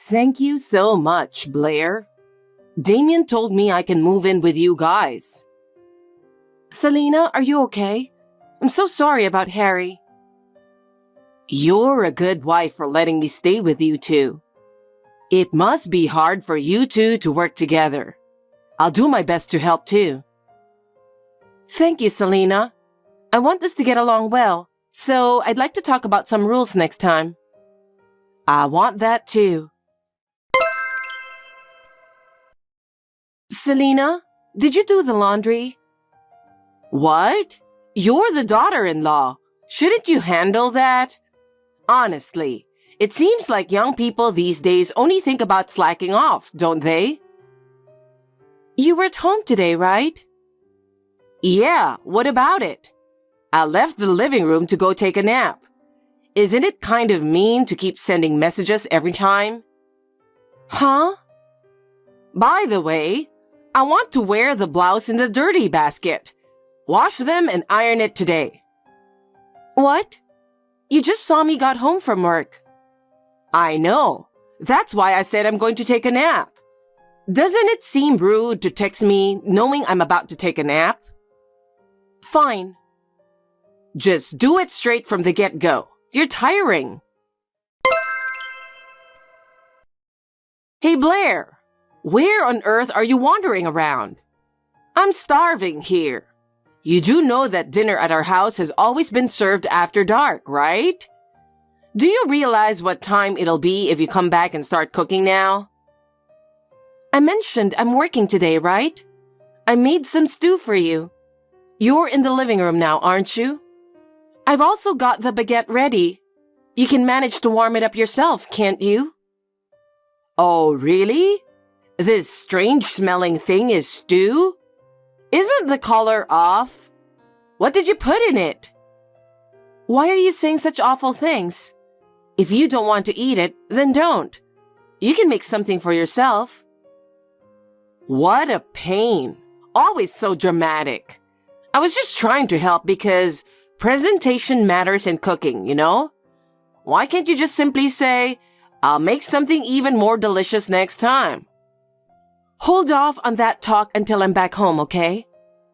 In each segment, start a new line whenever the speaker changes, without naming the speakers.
Thank you so much, Blair. Damien told me I can move in with you guys.
Selena, are you okay? I'm so sorry about Harry.
You're a good wife for letting me stay with you two. It must be hard for you two to work together. I'll do my best to help too.
Thank you, Selena. I want us to get along well, so I'd like to talk about some rules next time.
I want that too.
Selena, did you do the laundry?
What? You're the daughter-in-law. Shouldn't you handle that? Honestly, it seems like young people these days only think about slacking off, don't they?
You were at home today, right?
Yeah, what about it? I left the living room to go take a nap. Isn't it kind of mean to keep sending messages every time?
Huh?
By the way, I want to wear the blouse in the dirty basket. Wash them and iron it today.
What? You just saw me got home from work.
I know. That's why I said I'm going to take a nap. Doesn't it seem rude to text me knowing I'm about to take a nap?
Fine.
Just do it straight from the get-go. You're tiring. Hey, Blair. Where on earth are you wandering around? I'm starving here. You do know that dinner at our house has always been served after dark, right? Do you realize what time it'll be if you come back and start cooking now?
I mentioned I'm working today, right? I made some stew for you. You're in the living room now, aren't you? I've also got the baguette ready. You can manage to warm it up yourself, can't you?
Oh, really? This strange-smelling thing is stew? Isn't the color off? What did you put in it?
Why are you saying such awful things? If you don't want to eat it, then don't. You can make something for yourself.
What a pain. Always so dramatic. I was just trying to help because presentation matters in cooking, you know? Why can't you just simply say, I'll make something even more delicious next time?
Hold off on that talk until I'm back home, okay?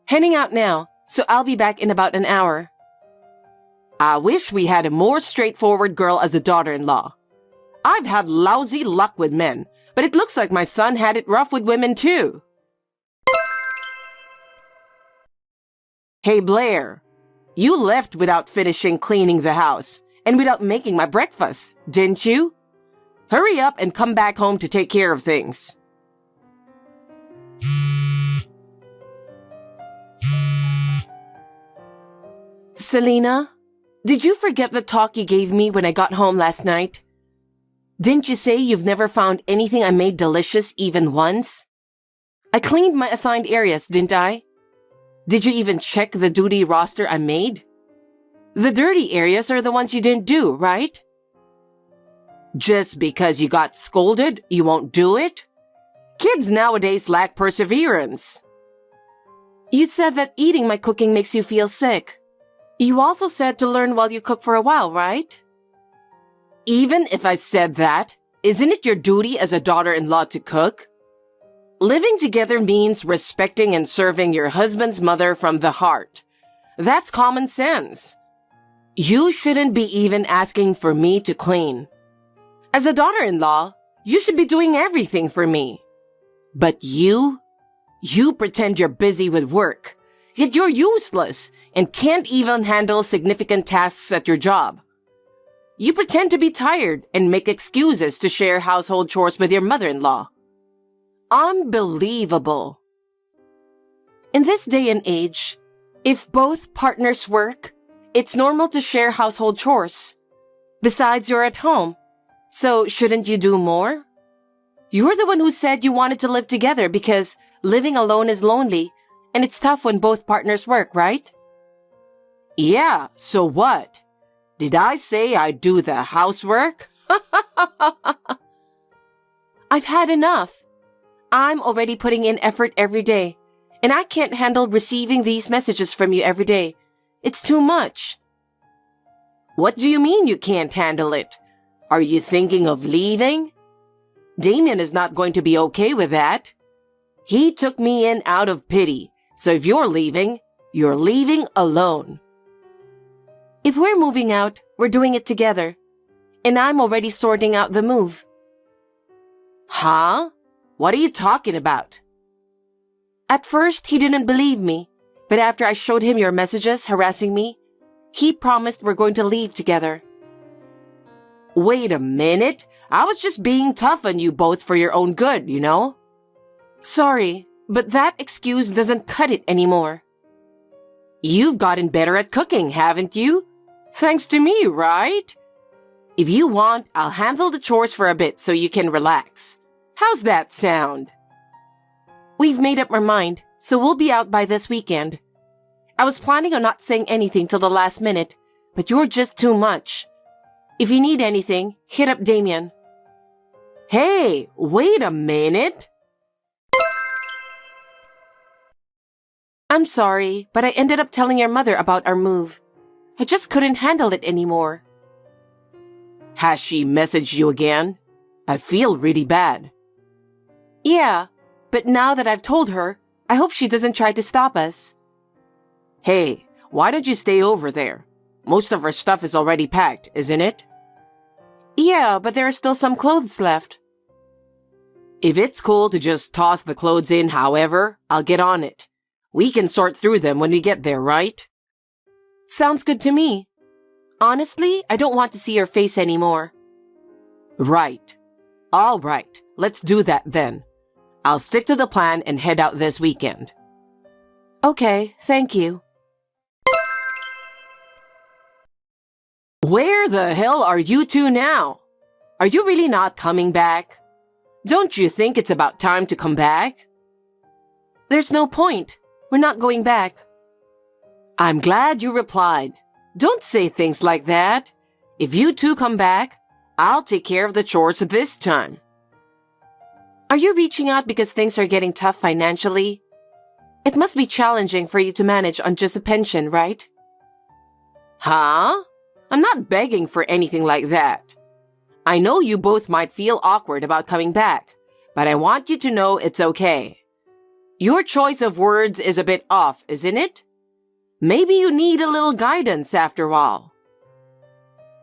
Heading out now, so I'll be back in about an hour.
I wish we had a more straightforward girl as a daughter-in-law. I've had lousy luck with men, but it looks like my son had it rough with women too. Hey, Blair. You left without finishing cleaning the house and without making my breakfast, didn't you? Hurry up and come back home to take care of things.
Selena, did you forget the talk you gave me when I got home last night? Didn't you say you've never found anything I made delicious even once? I cleaned my assigned areas, didn't I? Did you even check the duty roster I made? The dirty areas are the ones you didn't do, right?
Just because you got scolded, you won't do it? Kids nowadays lack perseverance.
You said that eating my cooking makes you feel sick. You also said to learn while you cook for a while, right?
Even if I said that, isn't it your duty as a daughter-in-law to cook? Living together means respecting and serving your husband's mother from the heart. That's common sense. You shouldn't be even asking for me to clean. As a daughter-in-law, you should be doing everything for me. But you pretend you're busy with work, yet you're useless and can't even handle significant tasks at your job. You pretend to be tired and make excuses to share household chores with your mother-in-law. Unbelievable.
In this day and age, if both partners work, it's normal to share household chores. Besides, you're at home, so shouldn't you do more? You're the one who said you wanted to live together because living alone is lonely, and it's tough when both partners work, right?
Yeah, so what? Did I say I'd do the housework?
I've had enough. I'm already putting in effort every day, and I can't handle receiving these messages from you every day. It's too much.
What do you mean you can't handle it? Are you thinking of leaving? Damien is not going to be okay with that. He took me in out of pity, so if you're leaving alone.
If we're moving out, we're doing it together. And I'm already sorting out the move.
Huh? What are you talking about?
At first, he didn't believe me, but after I showed him your messages harassing me, he promised we're going to leave together.
Wait a minute. I was just being tough on you both for your own good, you know?
Sorry, but that excuse doesn't cut it anymore.
You've gotten better at cooking, haven't you? Thanks to me, right? If you want, I'll handle the chores for a bit so you can relax. How's that sound?
We've made up our mind, so we'll be out by this weekend. I was planning on not saying anything till the last minute, but you're just too much. If you need anything, hit up Damien.
Hey, wait a minute.
I'm sorry, but I ended up telling your mother about our move. I just couldn't handle it anymore.
Has she messaged you again? I feel really bad.
Yeah, but now that I've told her, I hope she doesn't try to stop us.
Hey, why don't you stay over there? Most of our stuff is already packed, isn't it?
Yeah, but there are still some clothes left.
If it's cool to just toss the clothes in, however, I'll get on it. We can sort through them when we get there, right?
Sounds good to me. Honestly, I don't want to see your face anymore.
Right. All right, let's do that then. I'll stick to the plan and head out this weekend.
Okay, thank you.
Where the hell are you two now? Are you really not coming back? Don't you think it's about time to come back?
There's no point. We're not going back.
I'm glad you replied. Don't say things like that. If you two come back, I'll take care of the chores this time.
Are you reaching out because things are getting tough financially? It must be challenging for you to manage on just a pension, right?
Huh? I'm not begging for anything like that. I know you both might feel awkward about coming back, but I want you to know it's okay. Your choice of words is a bit off, isn't it? Maybe you need a little guidance after all.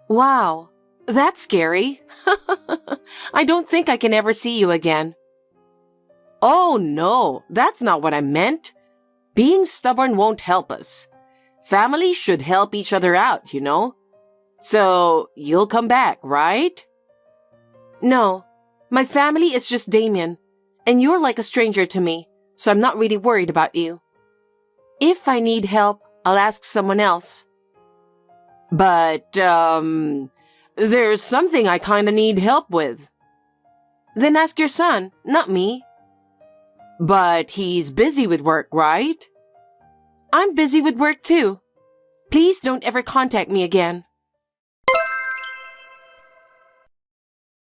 Wow, that's scary. I don't think I can ever see you again.
Oh no, that's not what I meant. Being stubborn won't help us. Families should help each other out, you know? So, you'll come back, right?
No, my family is just Damien, and you're like a stranger to me, so I'm not really worried about you. If I need help, I'll ask someone else.
But, there's something I kinda need help with.
Then ask your son, not me.
But he's busy with work, right?
I'm busy with work too. Please don't ever contact me again.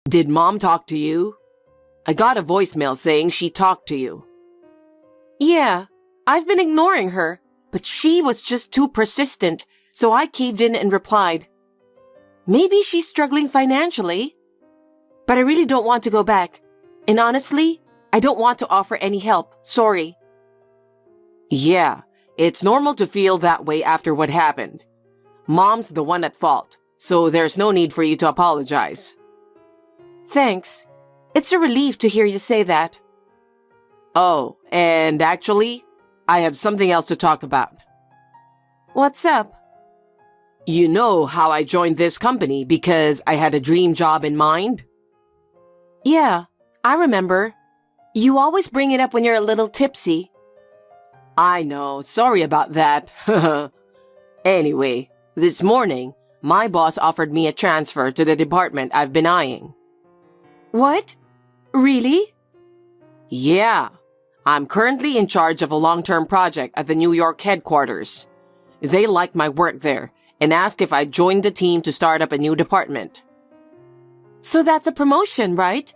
Did Mom talk to you? I got a voicemail saying she talked to you.
Yeah, I've been ignoring her, but she was just too persistent, so I caved in and replied. Maybe she's struggling financially. But I really don't want to go back. And honestly, I don't want to offer any help. Sorry.
Yeah, it's normal to feel that way after what happened. Mom's the one at fault, so there's no need for you to apologize.
Thanks. It's a relief to hear you say that.
Oh, and actually, I have something else to talk about.
What's up?
You know how I joined this company because I had a dream job in mind?
Yeah, I remember. You always bring it up when you're a little tipsy.
I know, sorry about that. Anyway, this morning, my boss offered me a transfer to the department I've been eyeing.
What? Really?
Yeah, I'm currently in charge of a long-term project at the New York headquarters. They liked my work there and asked if I'd join the team to start up a new department.
So that's a promotion, right?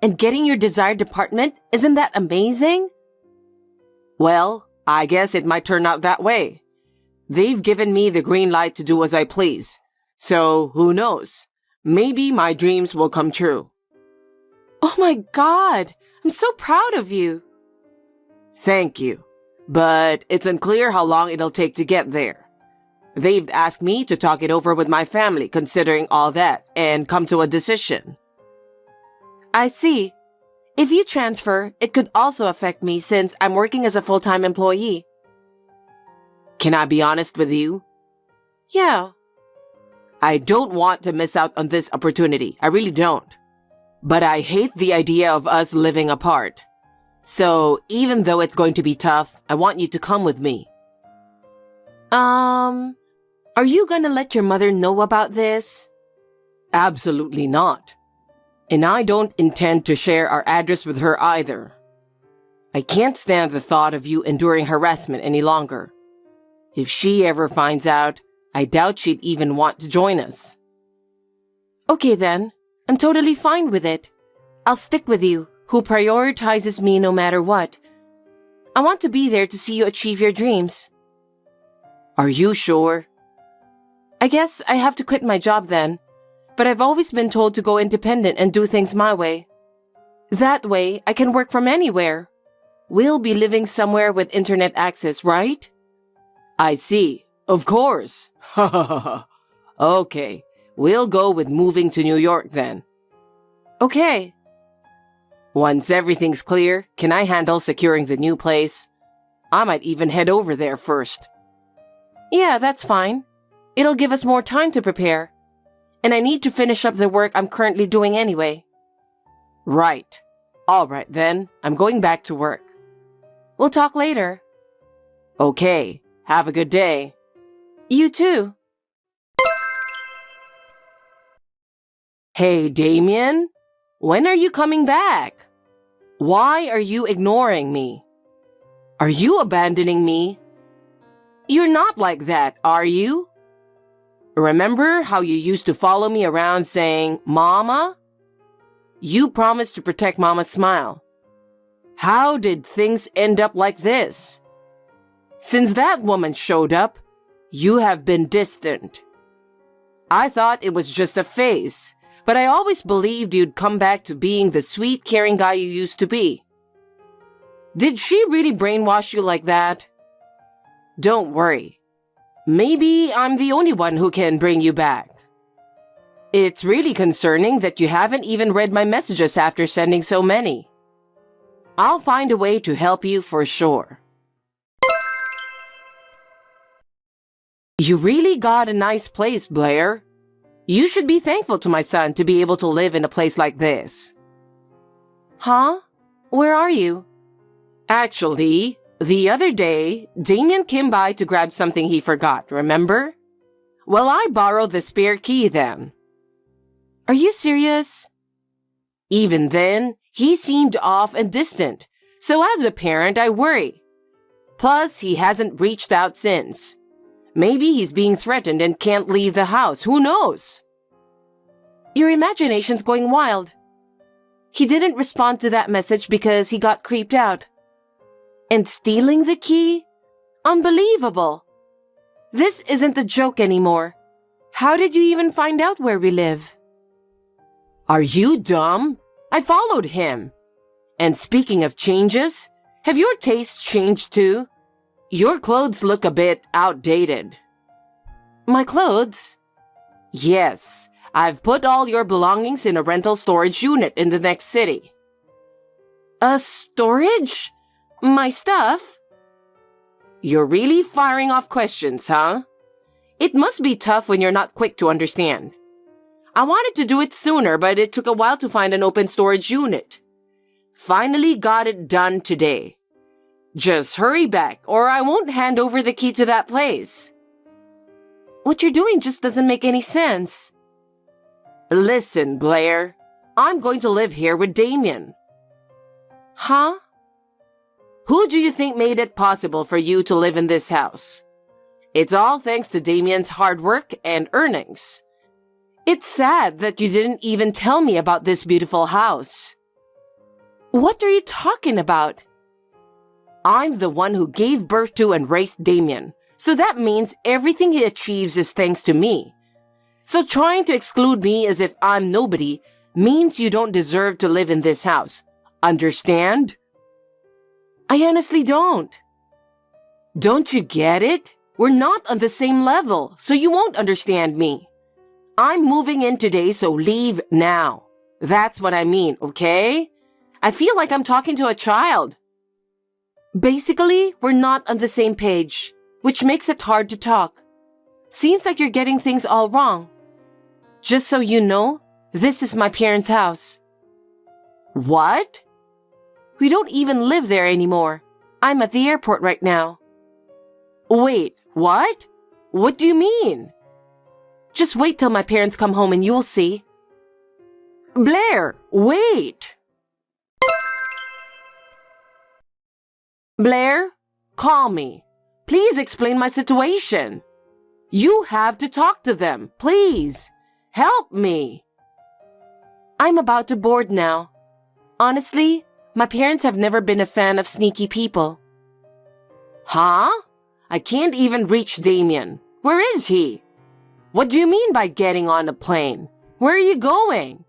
And getting your desired department, isn't that amazing?
Well, I guess it might turn out that way. They've given me the green light to do as I please. So, who knows? Maybe my dreams will come true.
Oh my God! I'm so proud of you.
Thank you. But it's unclear how long it'll take to get there. They've asked me to talk it over with my family, considering all that, and come to a decision.
I see. If you transfer, it could also affect me since I'm working as a full-time employee.
Can I be honest with you?
Yeah.
I don't want to miss out on this opportunity. I really don't. But I hate the idea of us living apart. So, even though it's going to be tough, I want you to come with me.
Are you gonna let your mother know about this?
Absolutely not. And I don't intend to share our address with her either. I can't stand the thought of you enduring harassment any longer. If she ever finds out, I doubt she'd even want to join us.
Okay then, I'm totally fine with it. I'll stick with you, who prioritizes me no matter what. I want to be there to see you achieve your dreams.
Are you sure?
I guess I have to quit my job then, but I've always been told to go independent and do things my way. That way, I can work from anywhere. We'll be living somewhere with internet access, right?
I see. Of course. Okay, we'll go with moving to New York then.
Okay.
Once everything's clear, can I handle securing the new place? I might even head over there first.
Yeah, that's fine. It'll give us more time to prepare. And I need to finish up the work I'm currently doing anyway.
Right. All right then, I'm going back to work.
We'll talk later.
Okay, have a good day.
You too.
Hey, Damien, when are you coming back? Why are you ignoring me? Are you abandoning me? You're not like that, are you? Remember how you used to follow me around saying, Mama? You promised to protect Mama's smile. How did things end up like this? Since that woman showed up, you have been distant. I thought it was just a phase, but I always believed you'd come back to being the sweet, caring guy you used to be. Did she really brainwash you like that? Don't worry. Maybe I'm the only one who can bring you back. It's really concerning that you haven't even read my messages after sending so many. I'll find a way to help you for sure. You really got a nice place, Blair. You should be thankful to my son to be able to live in a place like this.
Huh? Where are you?
Actually, the other day, Damien came by to grab something he forgot, remember? Well, I borrowed the spare key then.
Are you serious?
Even then, he seemed off and distant, so as a parent, I worry. Plus, he hasn't reached out since. Maybe he's being threatened and can't leave the house, who knows?
Your imagination's going wild. He didn't respond to that message because he got creeped out. And stealing the key? Unbelievable! This isn't a joke anymore. How did you even find out where we live?
Are you dumb? I followed him. And speaking of changes, have your tastes changed too? Your clothes look a bit outdated.
My clothes?
Yes, I've put all your belongings in a rental storage unit in the next city.
A storage? My stuff?
You're really firing off questions, huh? It must be tough when you're not quick to understand. I wanted to do it sooner, but it took a while to find an open storage unit. Finally got it done today. Just hurry back, or I won't hand over the key to that place.
What you're doing just doesn't make any sense.
Listen, Blair. I'm going to live here with Damien.
Huh?
Who do you think made it possible for you to live in this house? It's all thanks to Damien's hard work and earnings. It's sad that you didn't even tell me about this beautiful house.
What are you talking about?
I'm the one who gave birth to and raised Damien, so that means everything he achieves is thanks to me. So trying to exclude me as if I'm nobody means you don't deserve to live in this house. Understand?
I honestly don't.
Don't you get it? We're not on the same level, so you won't understand me. I'm moving in today, so leave now. That's what I mean, okay? I feel like I'm talking to a child.
Basically, we're not on the same page, which makes it hard to talk. Seems like you're getting things all wrong. Just so you know, this is my parents' house.
What?
We don't even live there anymore. I'm at the airport right now.
Wait, what? What do you mean?
Just wait till my parents come home and you'll see.
Blair, wait! Blair, call me. Please explain my situation. You have to talk to them, please. Help me.
I'm about to board now. Honestly, my parents have never been a fan of sneaky people.
Huh? I can't even reach Damien. Where is he? What do you mean by getting on a plane? Where are you going?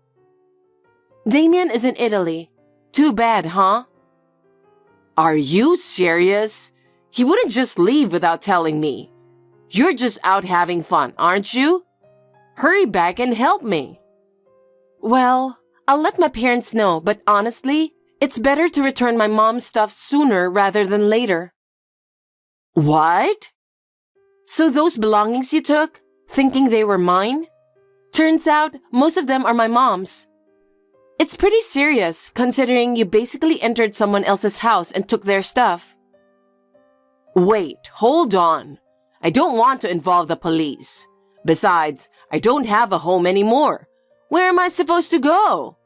Damien is in Italy. Too bad, huh?
Are you serious? He wouldn't just leave without telling me. You're just out having fun, aren't you? Hurry back and help me.
Well, I'll let my parents know, but honestly, it's better to return my mom's stuff sooner rather than later.
What?
So those belongings you took, thinking they were mine? Turns out, most of them are my mom's. It's pretty serious, considering you basically entered someone else's house and took their stuff.
Wait, hold on. I don't want to involve the police. Besides, I don't have a home anymore. Where am I supposed to go?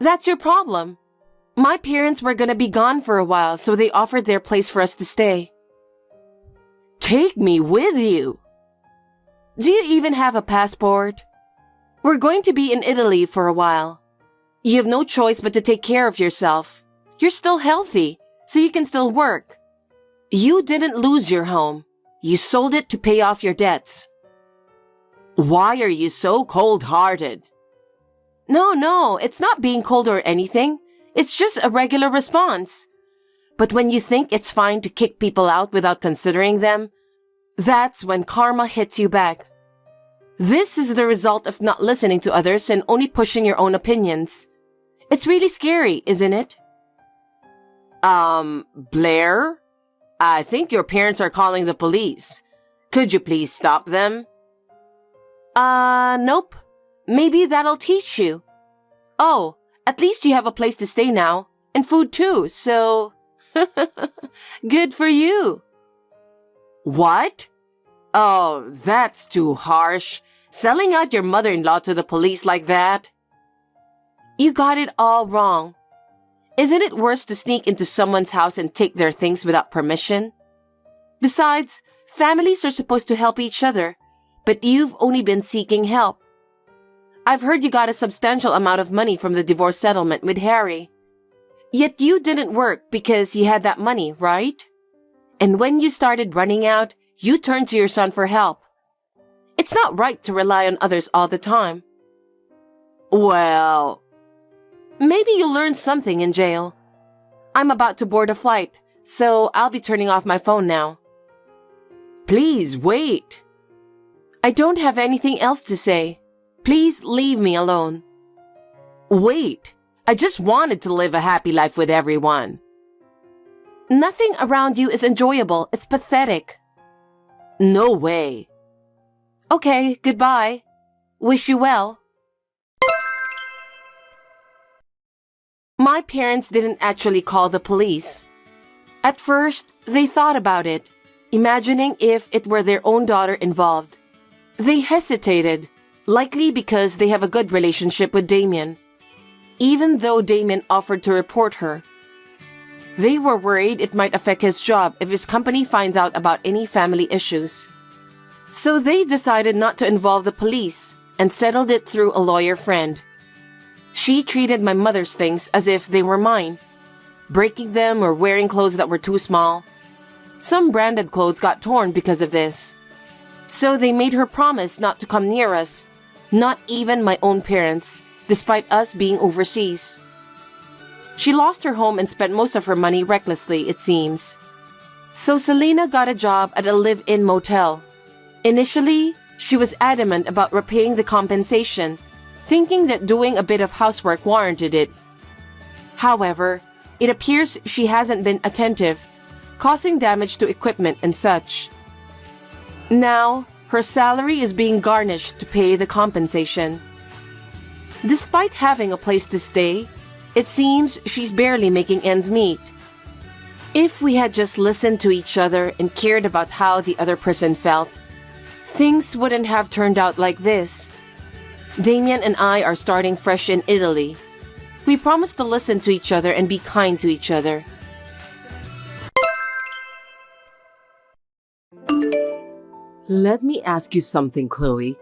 That's your problem. My parents were gonna be gone for a while, so they offered their place for us to stay.
Take me with you.
Do you even have a passport? We're going to be in Italy for a while. You have no choice but to take care of yourself. You're still healthy, so you can still work. You didn't lose your home. You sold it to pay off your debts.
Why are you so cold-hearted?
No, it's not being cold or anything. It's just a regular response. But when you think it's fine to kick people out without considering them, that's when karma hits you back. This is the result of not listening to others and only pushing your own opinions. It's really scary, isn't it?
Blair? I think your parents are calling the police. Could you please stop them?
Nope. Maybe that'll teach you. Oh, at least you have a place to stay now. And food too, so... Good for you.
What? Oh, that's too harsh. Selling out your mother-in-law to the police like that?
You got it all wrong. Isn't it worse to sneak into someone's house and take their things without permission? Besides, families are supposed to help each other, but you've only been seeking help. I've heard you got a substantial amount of money from the divorce settlement with Harry. Yet you didn't work because you had that money, right? And when you started running out, you turned to your son for help. It's not right to rely on others all the time.
Well...
Maybe you'll learn something in jail. I'm about to board a flight, so I'll be turning off my phone now.
Please, wait.
I don't have anything else to say. Please leave me alone.
Wait. I just wanted to live a happy life with everyone.
Nothing around you is enjoyable. It's pathetic.
No way.
Okay, goodbye. Wish you well. My parents didn't actually call the police. At first, they thought about it, imagining if it were their own daughter involved. They hesitated, likely because they have a good relationship with Damien, even though Damien offered to report her. They were worried it might affect his job if his company finds out about any family issues. So they decided not to involve the police and settled it through a lawyer friend. She treated my mother's things as if they were mine, breaking them or wearing clothes that were too small. Some branded clothes got torn because of this. So they made her promise not to come near us, not even my own parents, despite us being overseas. She lost her home and spent most of her money recklessly, it seems. So Selena got a job at a live-in motel. Initially, she was adamant about repaying the compensation, thinking that doing a bit of housework warranted it. However, it appears she hasn't been attentive, causing damage to equipment and such. Now, her salary is being garnished to pay the compensation. Despite having a place to stay, it seems she's barely making ends meet. If we had just listened to each other and cared about how the other person felt, things wouldn't have turned out like this. Damien and I are starting fresh in Italy. We promise to listen to each other and be kind to each other.
Let me ask you something, Chloe.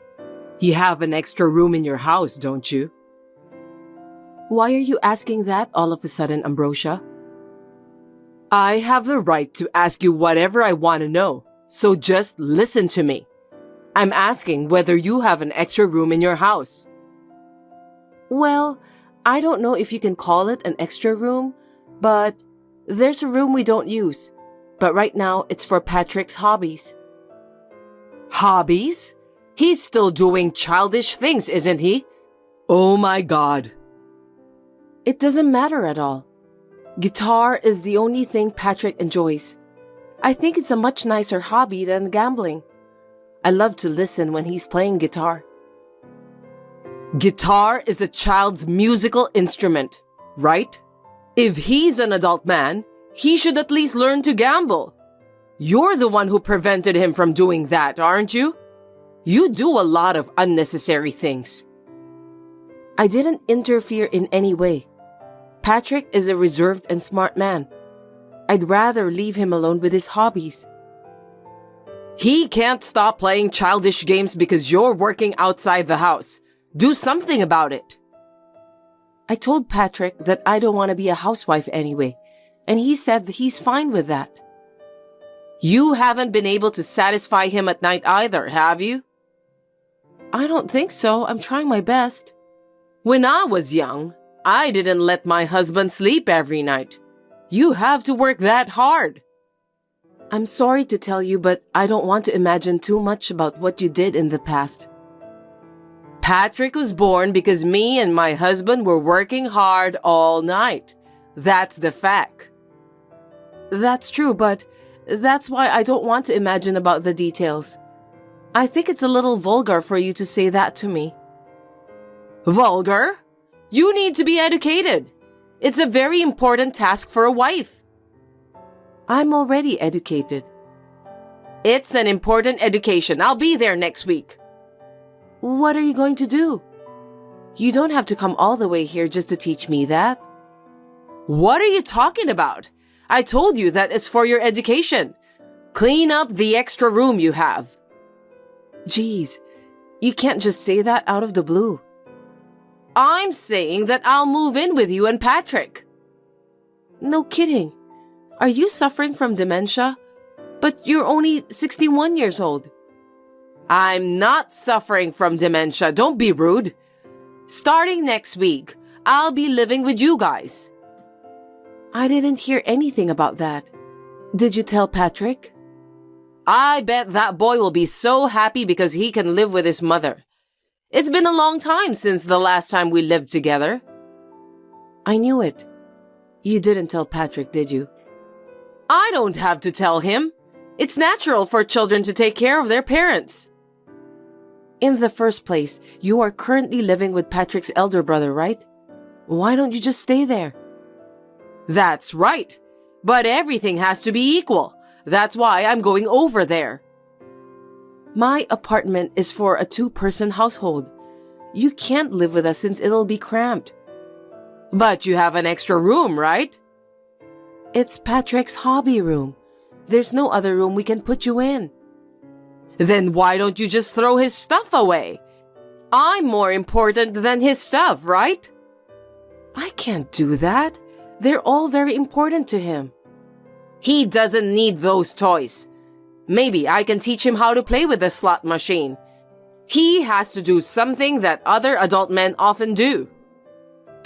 You have an extra room in your house, don't you?
Why are you asking that all of a sudden, Ambrosia?
I have the right to ask you whatever I want to know, so just listen to me. I'm asking whether you have an extra room in your house.
Well, I don't know if you can call it an extra room, but there's a room we don't use. But right now, it's for Patrick's hobbies.
Hobbies? He's still doing childish things, isn't he? Oh my God.
It doesn't matter at all. Guitar is the only thing Patrick enjoys. I think it's a much nicer hobby than gambling. I love to listen when he's playing guitar.
Guitar is a child's musical instrument, right? If he's an adult man, he should at least learn to gamble. You're the one who prevented him from doing that, aren't you? You do a lot of unnecessary things.
I didn't interfere in any way. Patrick is a reserved and smart man. I'd rather leave him alone with his hobbies.
He can't stop playing childish games because you're working outside the house. Do something about it.
I told Patrick that I don't want to be a housewife anyway, and he said that he's fine with that.
You haven't been able to satisfy him at night either, have you?
I don't think so. I'm trying my best.
When I was young, I didn't let my husband sleep every night. You have to work that hard.
I'm sorry to tell you, but I don't want to imagine too much about what you did in the past.
Patrick was born because me and my husband were working hard all night. That's the fact.
That's true, but that's why I don't want to imagine about the details. I think it's a little vulgar for you to say that to me.
Vulgar? You need to be educated. It's a very important task for a wife.
I'm already educated.
It's an important education. I'll be there next week.
What are you going to do? You don't have to come all the way here just to teach me that.
What are you talking about? I told you that it's for your education. Clean up the extra room you have.
Jeez, you can't just say that out of the blue.
I'm saying that I'll move in with you and Patrick.
No kidding. Are you suffering from dementia? But you're only 61 years old.
I'm not suffering from dementia. Don't be rude. Starting next week, I'll be living with you guys.
I didn't hear anything about that. Did you tell Patrick?
I bet that boy will be so happy because he can live with his mother. It's been a long time since the last time we lived together.
I knew it. You didn't tell Patrick, did you?
I don't have to tell him. It's natural for children to take care of their parents.
In the first place, you are currently living with Patrick's elder brother, right? Why don't you just stay there?
That's right. But everything has to be equal. That's why I'm going over there.
My apartment is for a 2-person household. You can't live with us since it'll be cramped.
But you have an extra room, right?
It's Patrick's hobby room. There's no other room we can put you in.
Then why don't you just throw his stuff away? I'm more important than his stuff, right?
I can't do that. They're all very important to him.
He doesn't need those toys. Maybe I can teach him how to play with the slot machine. He has to do something that other adult men often do.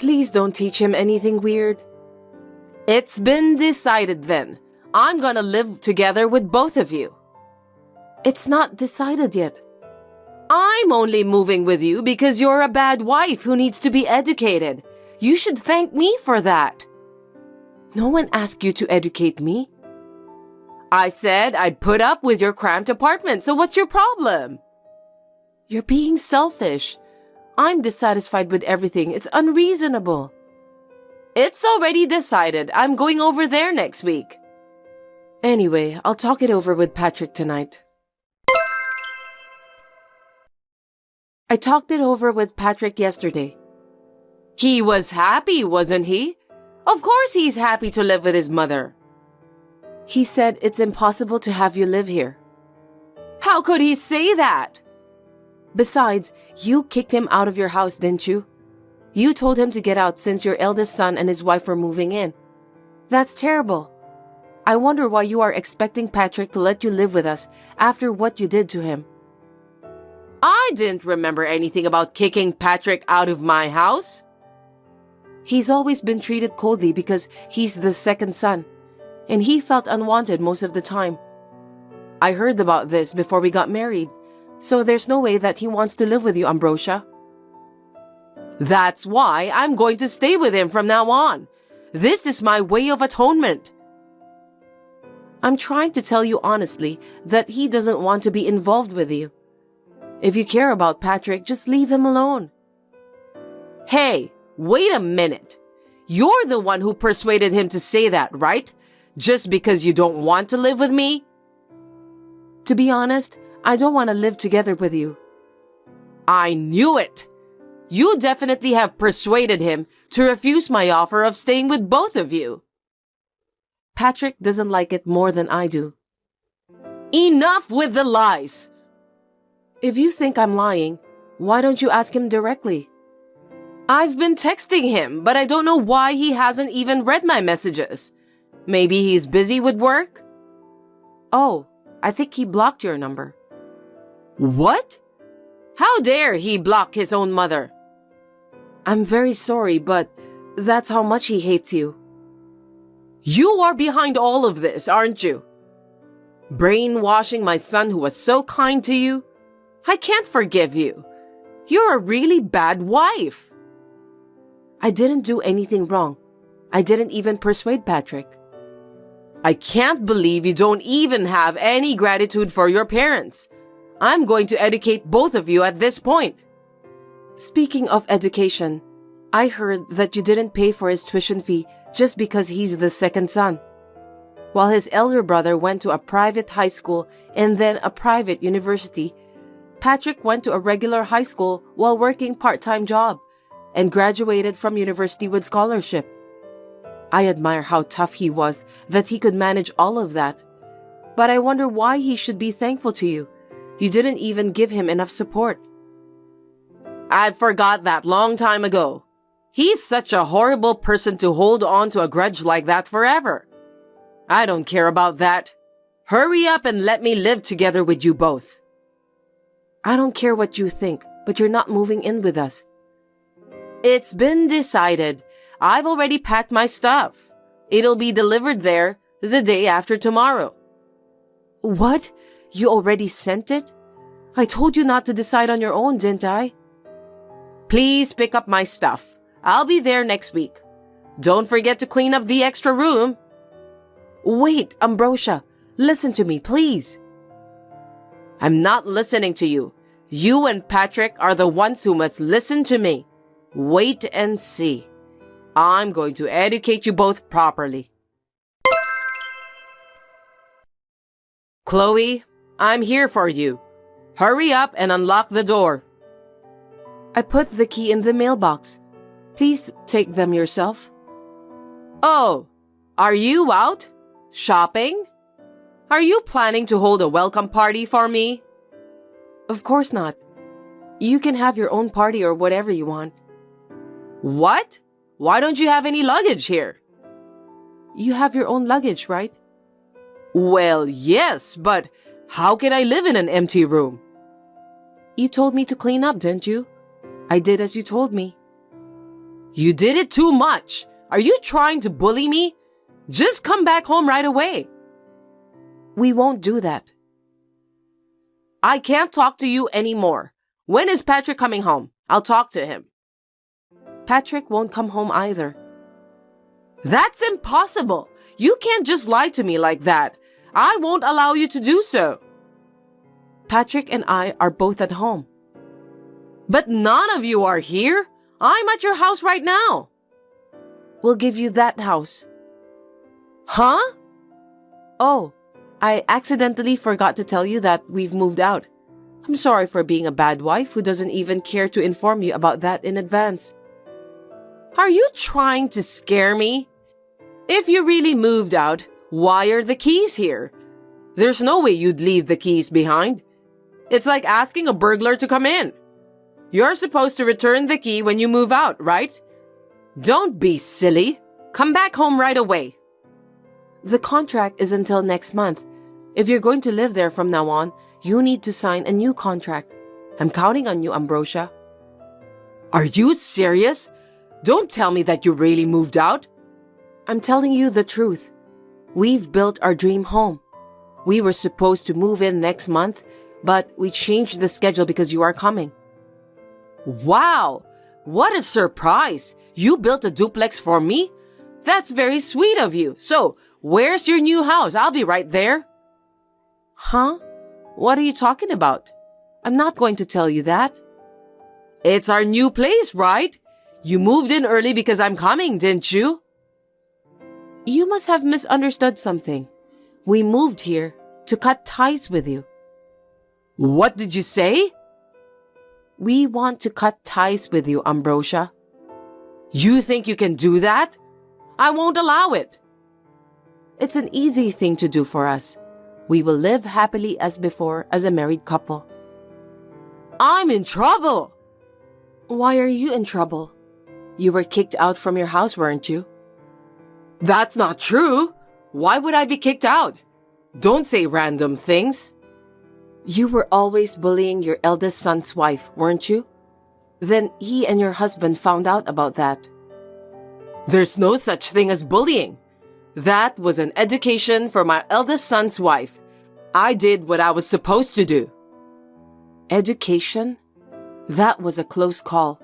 Please don't teach him anything weird.
It's been decided then. I'm gonna live together with both of you.
It's not decided yet.
I'm only moving with you because you're a bad wife who needs to be educated. You should thank me for that.
No one asked you to educate me.
I said I'd put up with your cramped apartment, so what's your problem?
You're being selfish. I'm dissatisfied with everything. It's unreasonable.
It's already decided. I'm going over there next week.
Anyway, I'll talk it over with Patrick tonight. I talked it over with Patrick yesterday.
He was happy, wasn't he? Of course he's happy to live with his mother.
He said it's impossible to have you live here.
How could he say that?
Besides, you kicked him out of your house, didn't you? You told him to get out since your eldest son and his wife were moving in. That's terrible. I wonder why you are expecting Patrick to let you live with us after what you did to him.
I didn't remember anything about kicking Patrick out of my house.
He's always been treated coldly because he's the second son, and he felt unwanted most of the time. I heard about this before we got married, so there's no way that he wants to live with you, Ambrosia.
That's why I'm going to stay with him from now on. This is my way of atonement.
I'm trying to tell you honestly that he doesn't want to be involved with you. If you care about Patrick, just leave him alone.
Hey, wait a minute. You're the one who persuaded him to say that, right? Just because you don't want to live with me?
To be honest, I don't want to live together with you.
I knew it. You definitely have persuaded him to refuse my offer of staying with both of you.
Patrick doesn't like it more than I do.
Enough with the lies.
If you think I'm lying, why don't you ask him directly?
I've been texting him, but I don't know why he hasn't even read my messages. Maybe he's busy with work?
Oh, I think he blocked your number.
What? How dare he block his own mother?
I'm very sorry, but that's how much he hates you.
You are behind all of this, aren't you? Brainwashing my son who was so kind to you? I can't forgive you. You're a really bad wife.
I didn't do anything wrong. I didn't even persuade Patrick.
I can't believe you don't even have any gratitude for your parents. I'm going to educate both of you at this point.
Speaking of education, I heard that you didn't pay for his tuition fee just because he's the second son. While his elder brother went to a private high school and then a private university, Patrick went to a regular high school while working part-time job and graduated from university with scholarship. I admire how tough he was that he could manage all of that. But I wonder why he should be thankful to you. You didn't even give him enough support.
I forgot that long time ago. He's such a horrible person to hold on to a grudge like that forever. I don't care about that. Hurry up and let me live together with you both.
I don't care what you think, but you're not moving in with us.
It's been decided. I've already packed my stuff. It'll be delivered there the day after tomorrow.
What? You already sent it? I told you not to decide on your own, didn't I?
Please pick up my stuff. I'll be there next week. Don't forget to clean up the extra room.
Wait, Ambrosia. Listen to me, please.
I'm not listening to you. You and Patrick are the ones who must listen to me. Wait and see. I'm going to educate you both properly. Chloe, I'm here for you. Hurry up and unlock the door.
I put the key in the mailbox. Please take them yourself.
Oh, are you out? Shopping? Are you planning to hold a welcome party for me?
Of course not. You can have your own party or whatever you want.
What? Why don't you have any luggage here?
You have your own luggage, right?
Well, yes, but how can I live in an empty room?
You told me to clean up, didn't you? I did as you told me.
You did it too much. Are you trying to bully me? Just come back home right away.
We won't do that.
I can't talk to you anymore. When is Patrick coming home? I'll talk to him.
Patrick won't come home either.
That's impossible. You can't just lie to me like that. I won't allow you to do so.
Patrick and I are both at home.
But none of you are here. I'm at your house right now.
We'll give you that house.
Huh?
Oh, I accidentally forgot to tell you that we've moved out. I'm sorry for being a bad wife who doesn't even care to inform you about that in advance.
Are you trying to scare me? If you really moved out, why are the keys here? There's no way you'd leave the keys behind. It's like asking a burglar to come in. You're supposed to return the key when you move out, right? Don't be silly. Come back home right away.
The contract is until next month. If you're going to live there from now on, you need to sign a new contract. I'm counting on you, Ambrosia.
Are you serious? Don't tell me that you really moved out.
I'm telling you the truth. We've built our dream home. We were supposed to move in next month, but we changed the schedule because you are coming.
Wow! What a surprise! You built a duplex for me? That's very sweet of you. So, where's your new house? I'll be right there.
Huh? What are you talking about? I'm not going to tell you that.
It's our new place, right? You moved in early because I'm coming, didn't you?
You must have misunderstood something. We moved here to cut ties with you.
What did you say?
We want to cut ties with you, Ambrosia.
You think you can do that? I won't allow it.
It's an easy thing to do for us. We will live happily as before as a married couple.
I'm in trouble.
Why are you in trouble? You were kicked out from your house, weren't you?
That's not true. Why would I be kicked out? Don't say random things.
You were always bullying your eldest son's wife, weren't you? Then he and your husband found out about that.
There's no such thing as bullying. That was an education for my eldest son's wife. I did what I was supposed to do.
Education? That was a close call.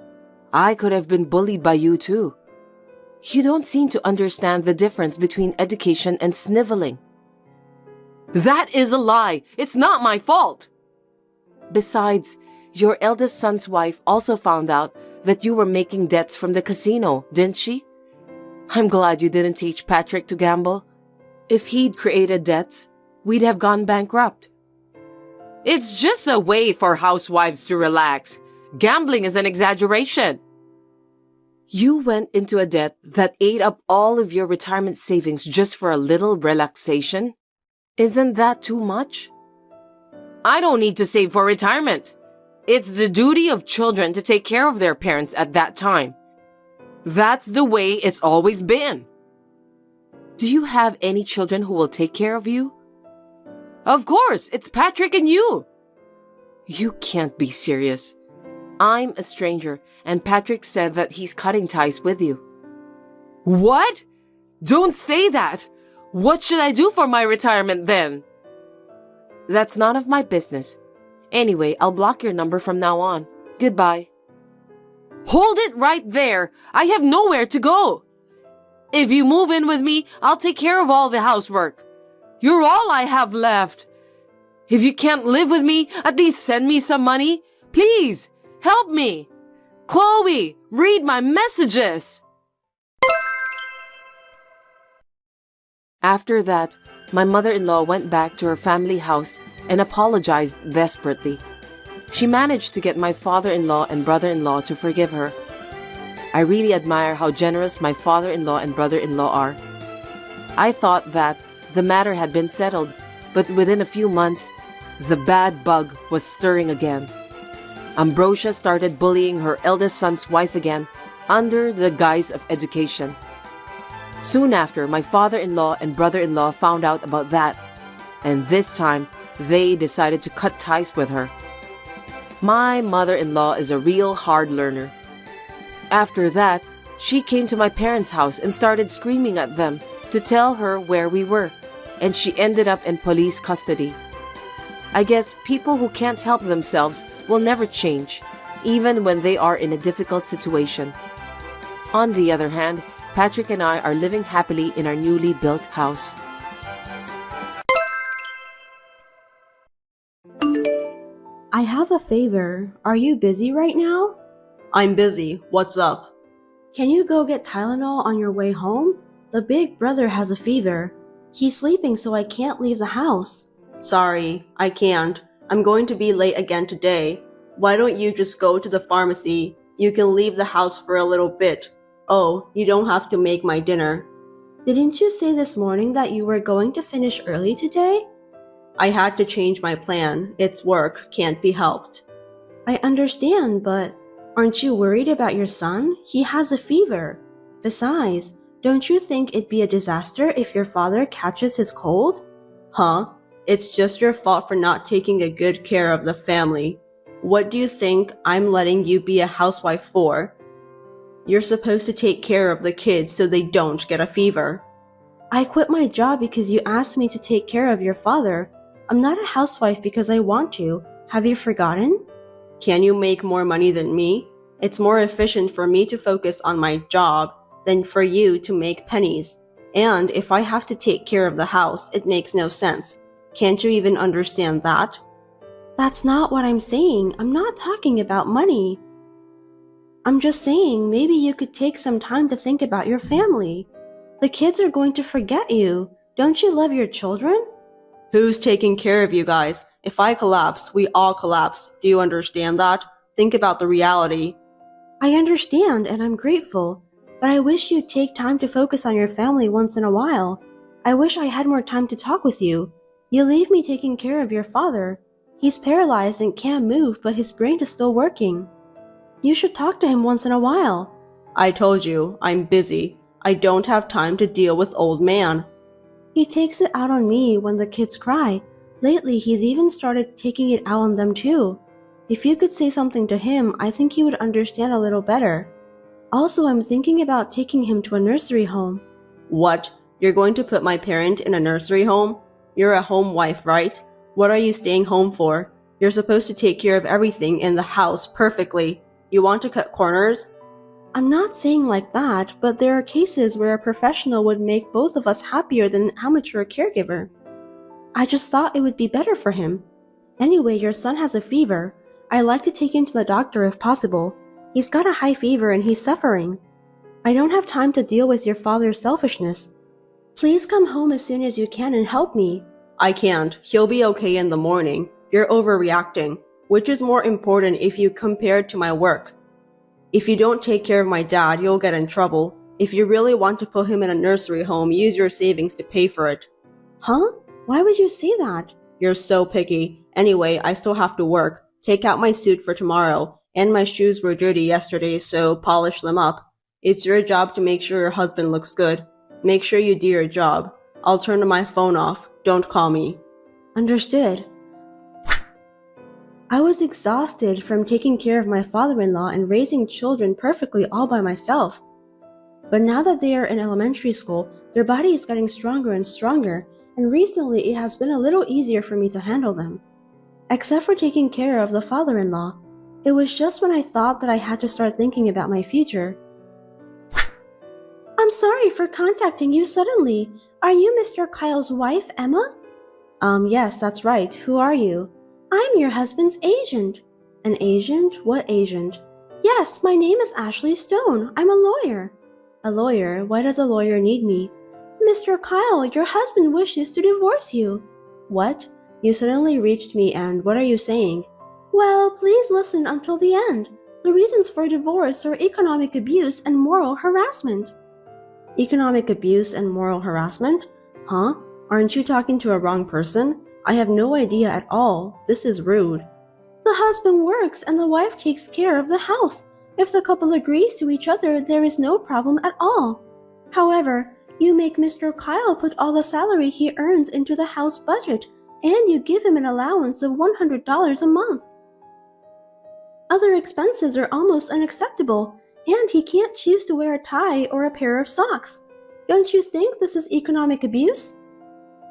I could have been bullied by you too. You don't seem to understand the difference between education and sniveling.
That is a lie. It's not my fault.
Besides, your eldest son's wife also found out that you were making debts from the casino, didn't she? I'm glad you didn't teach Patrick to gamble. If he'd created debts, we'd have gone bankrupt.
It's just a way for housewives to relax. Gambling is an exaggeration.
You went into a debt that ate up all of your retirement savings just for a little relaxation? Isn't that too much?
I don't need to save for retirement. It's the duty of children to take care of their parents at that time. That's the way it's always been.
Do you have any children who will take care of you?
Of course, it's Patrick and you.
You can't be serious. I'm a stranger, and Patrick said that he's cutting ties with you.
What? Don't say that. What should I do for my retirement then?
That's none of my business. Anyway, I'll block your number from now on. Goodbye.
Hold it right there. I have nowhere to go. If you move in with me, I'll take care of all the housework. You're all I have left. If you can't live with me, at least send me some money. Please, help me. Chloe, read my messages.
After that, my mother-in-law went back to her family house and apologized desperately. She managed to get my father-in-law and brother-in-law to forgive her. I really admire how generous my father-in-law and brother-in-law are. I thought that the matter had been settled, but within a few months, the bad bug was stirring again. Ambrosia started bullying her eldest son's wife again under the guise of education. Soon after, my father-in-law and brother-in-law found out about that, and this time, they decided to cut ties with her. My mother-in-law is a real hard learner. After that, She came to my parents' house and started screaming at them to tell her where we were, and she ended up in police custody. I guess people who can't help themselves will never change, even when they are in a difficult situation. On the other hand, Patrick and I are living happily in our newly built house.
I have a favor. Are you busy right now?
I'm busy. What's up?
Can you go get Tylenol on your way home? The big brother has a fever. He's sleeping, so I can't leave the house.
Sorry, I can't. I'm going to be late again today. Why don't you just go to the pharmacy? You can leave the house for a little bit. Oh, you don't have to make my dinner.
Didn't you say this morning that you were going to finish early today?
I had to change my plan. It's work, can't be helped.
I understand, but aren't you worried about your son? He has a fever. Besides, don't you think it'd be a disaster if your father catches his cold?
Huh? It's just your fault for not taking a good care of the family. What do you think I'm letting you be a housewife for? You're supposed to take care of the kids so they don't get a fever.
I quit my job because you asked me to take care of your father. I'm not a housewife because I want to. Have you forgotten?
Can you make more money than me? It's more efficient for me to focus on my job than for you to make pennies. And if I have to take care of the house, it makes no sense. Can't you even understand that?
That's not what I'm saying. I'm not talking about money. I'm just saying maybe you could take some time to think about your family. The kids are going to forget you. Don't you love your children?
Who's taking care of you guys? If I collapse, we all collapse. Do you understand that? Think about the reality.
I understand and I'm grateful, but I wish you'd take time to focus on your family once in a while. I wish I had more time to talk with you. You leave me taking care of your father. He's paralyzed and can't move, but his brain is still working. You should talk to him once in a while.
I told you, I'm busy. I don't have time to deal with old man.
He takes it out on me when the kids cry. Lately, he's even started taking it out on them too. If you could say something to him, I think he would understand a little better. Also, I'm thinking about taking him to a nursery home.
What? You're going to put my parent in a nursery home? You're a home wife, right? What are you staying home for? You're supposed to take care of everything in the house perfectly. You want to cut corners?
I'm not saying like that, but there are cases where a professional would make both of us happier than an amateur caregiver. I just thought it would be better for him. Anyway, your son has a fever. I'd like to take him to the doctor if possible. He's got a high fever and he's suffering. I don't have time to deal with your father's selfishness. Please come home as soon as you can and help me.
I can't. He'll be okay in the morning. You're overreacting. Which is more important if you compare it to my work? If you don't take care of my dad, you'll get in trouble. If you really want to put him in a nursery home, use your savings to pay for it.
Huh? Why would you say that?
You're so picky. Anyway, I still have to work. Take out my suit for tomorrow. And my shoes were dirty yesterday, so polish them up. It's your job to make sure your husband looks good. Make sure you do your job. I'll turn my phone off. Don't call me.
Understood. I was exhausted from taking care of my father-in-law and raising children perfectly all by myself. But now that they are in elementary school, their body is getting stronger and stronger, and recently it has been a little easier for me to handle them. Except for taking care of the father-in-law. It was just when I thought that I had to start thinking about my future. I'm sorry for contacting you suddenly. Are you Mr. Kyle's wife, Emma? Yes, that's right. Who are you? I'm your husband's agent. An agent? What agent? Yes, my name is Ashley Stone. I'm a lawyer. A lawyer? Why does a lawyer need me? Mr. Kyle, your husband wishes to divorce you. What? You suddenly reached me and what are you saying? Well, please listen until the end. The reasons for divorce are economic abuse and moral harassment. Economic abuse and moral harassment? Huh? Aren't you talking to a wrong person? I have no idea at all. This is rude. The husband works and the wife takes care of the house. If the couple agrees to each other, there is no problem at all. However, you make Mr. Kyle put all the salary he earns into the house budget, and you give him an allowance of $100 a month. Other expenses are almost unacceptable. And he can't choose to wear a tie or a pair of socks. Don't you think this is economic abuse?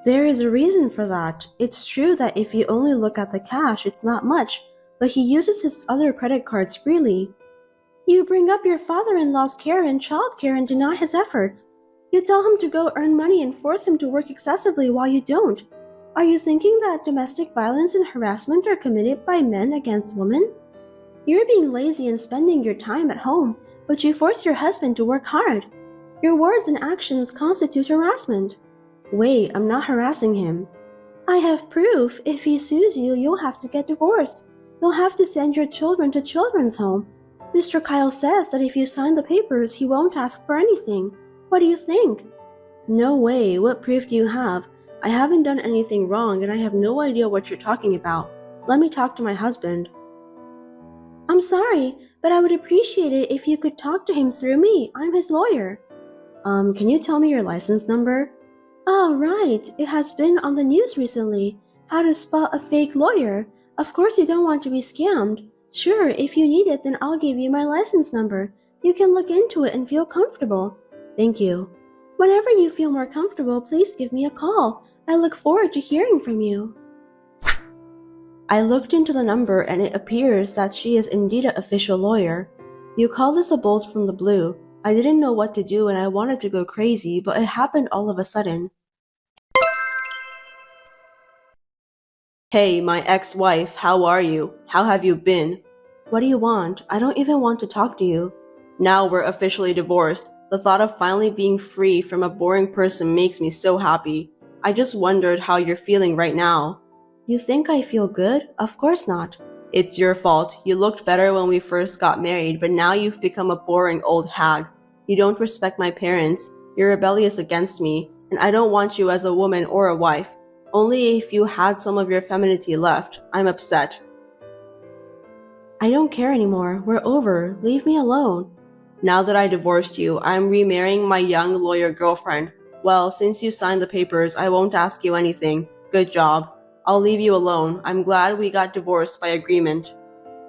There is a reason for that. It's true that if you only look at the cash, it's not much, but he uses his other credit cards freely. You bring up your father-in-law's care and childcare and deny his efforts. You tell him to go earn money and force him to work excessively while you don't. Are you thinking that domestic violence and harassment are committed by men against women? You're being lazy and spending your time at home, but you force your husband to work hard. Your words and actions constitute harassment. Wait, I'm not harassing him. I have proof. If he sues you, you'll have to get divorced. You'll have to send your children to children's home. Mr. Kyle says that if you sign the papers, he won't ask for anything. What do you think? No way. What proof do you have? I haven't done anything wrong and I have no idea what you're talking about. Let me talk to my husband. I'm sorry, but I would appreciate it if you could talk to him through me. I'm his lawyer. Can you tell me your license number? Oh, right. It has been on the news recently. How to spot a fake lawyer. Of course you don't want to be scammed. Sure, if you need it, then I'll give you my license number. You can look into it and feel comfortable. Thank you. Whenever you feel more comfortable, please give me a call. I look forward to hearing from you. I looked into the number and it appears that she is indeed an official lawyer. You call this a bolt from the blue. I didn't know what to do and I wanted to go crazy, but it happened all of a sudden.
Hey, my ex-wife, how are you? How have you been?
What do you want? I don't even want to talk to you.
Now we're officially divorced. The thought of finally being free from a boring person makes me so happy. I just wondered how you're feeling right now.
You think I feel good? Of course not.
It's your fault. You looked better when we first got married, but now you've become a boring old hag. You don't respect my parents. You're rebellious against me, and I don't want you as a woman or a wife. Only if you had some of your femininity left. I'm upset.
I don't care anymore. We're over. Leave me alone.
Now that I divorced you, I'm remarrying my young lawyer girlfriend. Well, since you signed the papers, I won't ask you anything. Good job. I'll leave you alone. I'm glad we got divorced by agreement.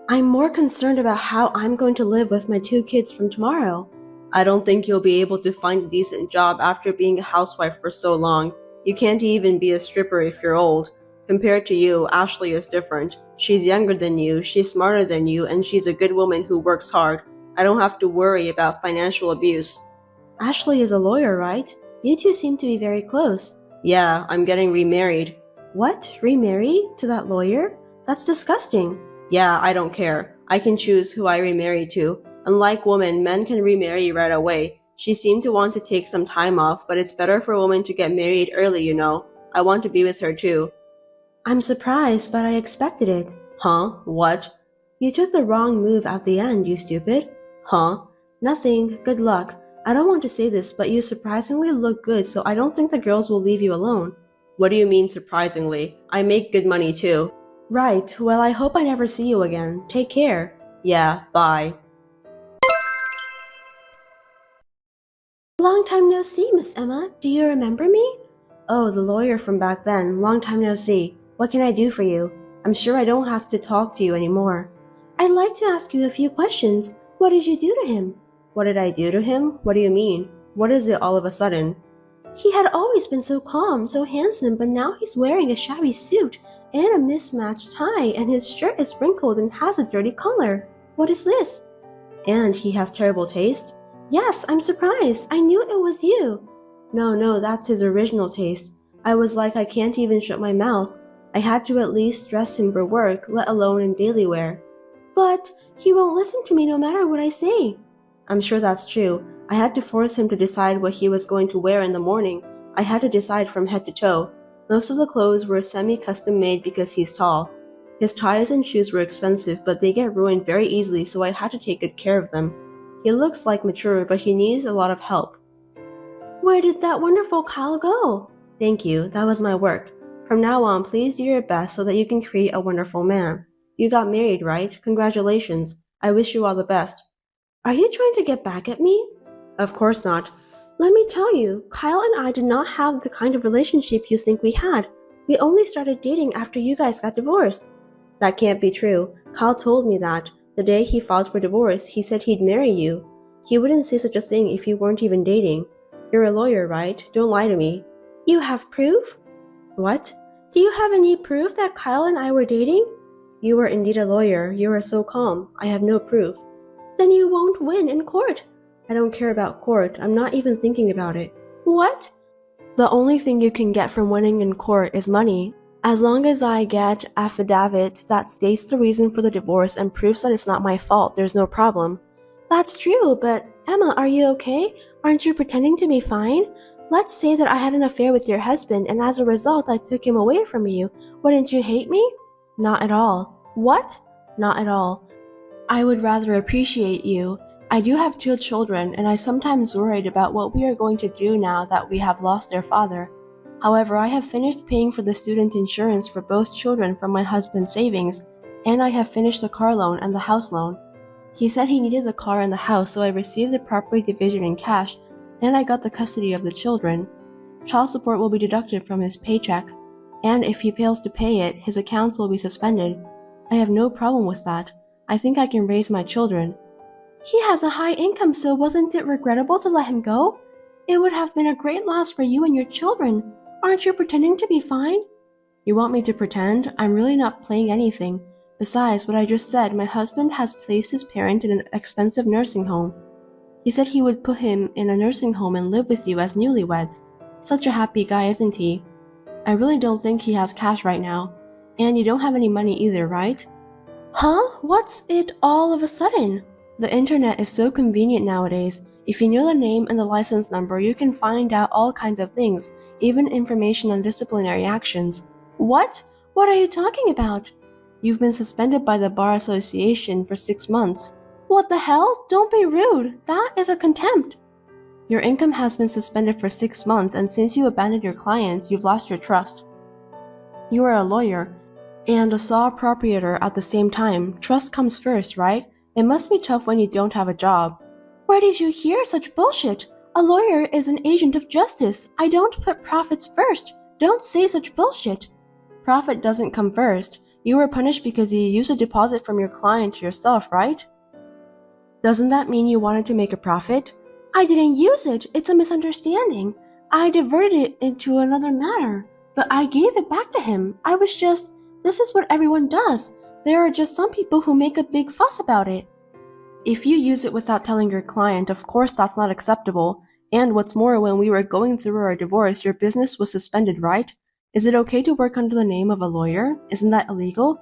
I'm more concerned about how I'm going to live with my 2 kids from tomorrow.
I don't think you'll be able to find a decent job after being a housewife for so long. You can't even be a stripper if you're old. Compared to you, Ashley is different. She's younger than you, she's smarter than you, and she's a good woman who works hard. I don't have to worry about financial abuse.
Ashley is a lawyer, right? You two seem to be very close.
Yeah, I'm getting remarried.
What? Remarry? To that lawyer? That's disgusting.
Yeah, I don't care. I can choose who I remarry to. Unlike women, men can remarry right away. She seemed to want to take some time off, but it's better for women to get married early, you know. I want to be with her too.
I'm surprised, but I expected it.
Huh? What?
You took the wrong move at the end, you stupid.
Huh?
Nothing. Good luck. I don't want to say this, but you surprisingly look good, so I don't think the girls will leave you alone.
What do you mean surprisingly? I make good money too.
Right. Well, I hope I never see you again. Take care.
Yeah, bye.
Long time no see, Miss Emma. Do you remember me? Oh, the lawyer from back then. Long time no see. What can I do for you? I'm sure I don't have to talk to you anymore. I'd like to ask you a few questions. What did you do to him?
What did I do to him? What do you mean? What is it all of a sudden?
He had always been so calm, so handsome, but now he's wearing a shabby suit and a mismatched tie, and his shirt is wrinkled and has a dirty collar. What is this?
And he has terrible taste?
Yes, I'm surprised. I knew it was you.
No, that's his original taste. I was like, I can't even shut my mouth. I had to at least dress him for work, let alone in daily wear.
But he won't listen to me no matter what I say.
I'm sure that's true. I had to force him to decide what he was going to wear in the morning. I had to decide from head to toe. Most of the clothes were semi-custom made because he's tall. His ties and shoes were expensive, but they get ruined very easily, so I had to take good care of them. He looks like mature, but he needs a lot of help.
Where did that wonderful Kyle go?
Thank you, that was my work. From now on, please do your best so that you can create a wonderful man. You got married, right? Congratulations. I wish you all the best.
Are you trying to get back at me?
Of course not.
Let me tell you, Kyle and I did not have the kind of relationship you think we had. We only started dating after you guys got divorced.
That can't be true. Kyle told me that. The day he filed for divorce, he said he'd marry you. He wouldn't say such a thing if you weren't even dating. You're a lawyer, right? Don't lie to me.
You have proof?
What?
Do you have any proof that Kyle and I were dating?
You are indeed a lawyer. You are so calm. I have no proof.
Then you won't win in court.
I don't care about court. I'm not even thinking about it.
What?
The only thing you can get from winning in court is money. As long as I get affidavit that states the reason for the divorce and proves that it's not my fault, there's no problem.
That's true, but Emma, are you okay? Aren't you pretending to be fine? Let's say that I had an affair with your husband and as a result I took him away from you. Wouldn't you hate me?
Not at all.
What?
Not at all. I would rather appreciate you. I do have 2 children, and I sometimes worried about what we are going to do now that we have lost their father. However, I have finished paying for the student insurance for both children from my husband's savings, and I have finished the car loan and the house loan. He said he needed the car and the house, so I received the property division in cash, and I got the custody of the children. Child support will be deducted from his paycheck, and if he fails to pay it, his accounts will be suspended. I have no problem with that. I think I can raise my children.
He has a high income, so wasn't it regrettable to let him go? It would have been a great loss for you and your children. Aren't you pretending to be fine?
You want me to pretend? I'm really not playing anything. Besides, what I just said, my husband has placed his parent in an expensive nursing home. He said he would put him in a nursing home and live with you as newlyweds. Such a happy guy, isn't he? I really don't think he has cash right now. And you don't have any money either, right?
Huh? What's it all of a sudden?
The internet is so convenient nowadays. If you know the name and the license number, you can find out all kinds of things, even information on disciplinary actions.
What? What are you talking about?
You've been suspended by the Bar Association for 6 months.
What the hell? Don't be rude. That is a contempt.
Your income has been suspended for 6 months, and since you abandoned your clients, you've lost your trust. You are a lawyer and a saw proprietor at the same time. Trust comes first, right? It must be tough when you don't have a job.
Where did you hear such bullshit? A lawyer is an agent of justice. I don't put profits first. Don't say such bullshit.
Profit doesn't come first. You were punished because you used a deposit from your client to yourself, right? Doesn't that mean you wanted to make a profit?
I didn't use it. It's a misunderstanding. I diverted it into another matter, but I gave it back to him. This is what everyone does. There are just some people who make a big fuss about it.
If you use it without telling your client, of course that's not acceptable. And what's more, when we were going through our divorce, your business was suspended, right? Is it okay to work under the name of a lawyer? Isn't that illegal?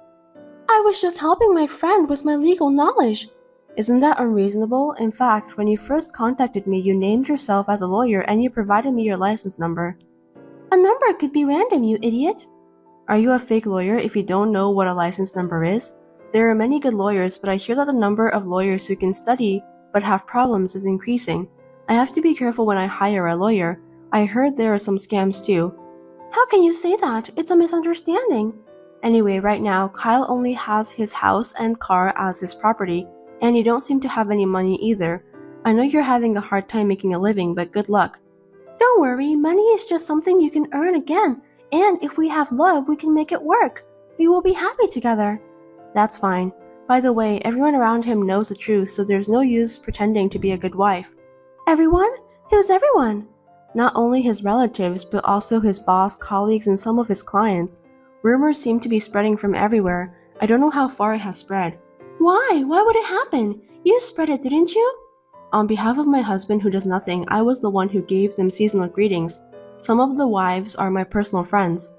I was just helping my friend with my legal knowledge.
Isn't that unreasonable? In fact, when you first contacted me, you named yourself as a lawyer and you provided me your license number.
A number could be random, you idiot.
Are you a fake lawyer if you don't know what a license number is? There are many good lawyers, but I hear that the number of lawyers who can study but have problems is increasing. I have to be careful when I hire a lawyer. I heard there are some scams too.
How can you say that? It's a misunderstanding.
Anyway, right now, Kyle only has his house and car as his property, and you don't seem to have any money either. I know you're having a hard time making a living, but good luck.
Don't worry, money is just something you can earn again, and if we have love, we can make it work. We will be happy together.
That's fine. By the way, everyone around him knows the truth, so there's no use pretending to be a good wife.
Everyone? Who's everyone?
Not only his relatives, but also his boss, colleagues, and some of his clients. Rumors seem to be spreading from everywhere. I don't know how far it has spread.
Why? Why would it happen? You spread it, didn't you?
On behalf of my husband who does nothing, I was the one who gave them seasonal greetings. Some of the wives are my personal friends.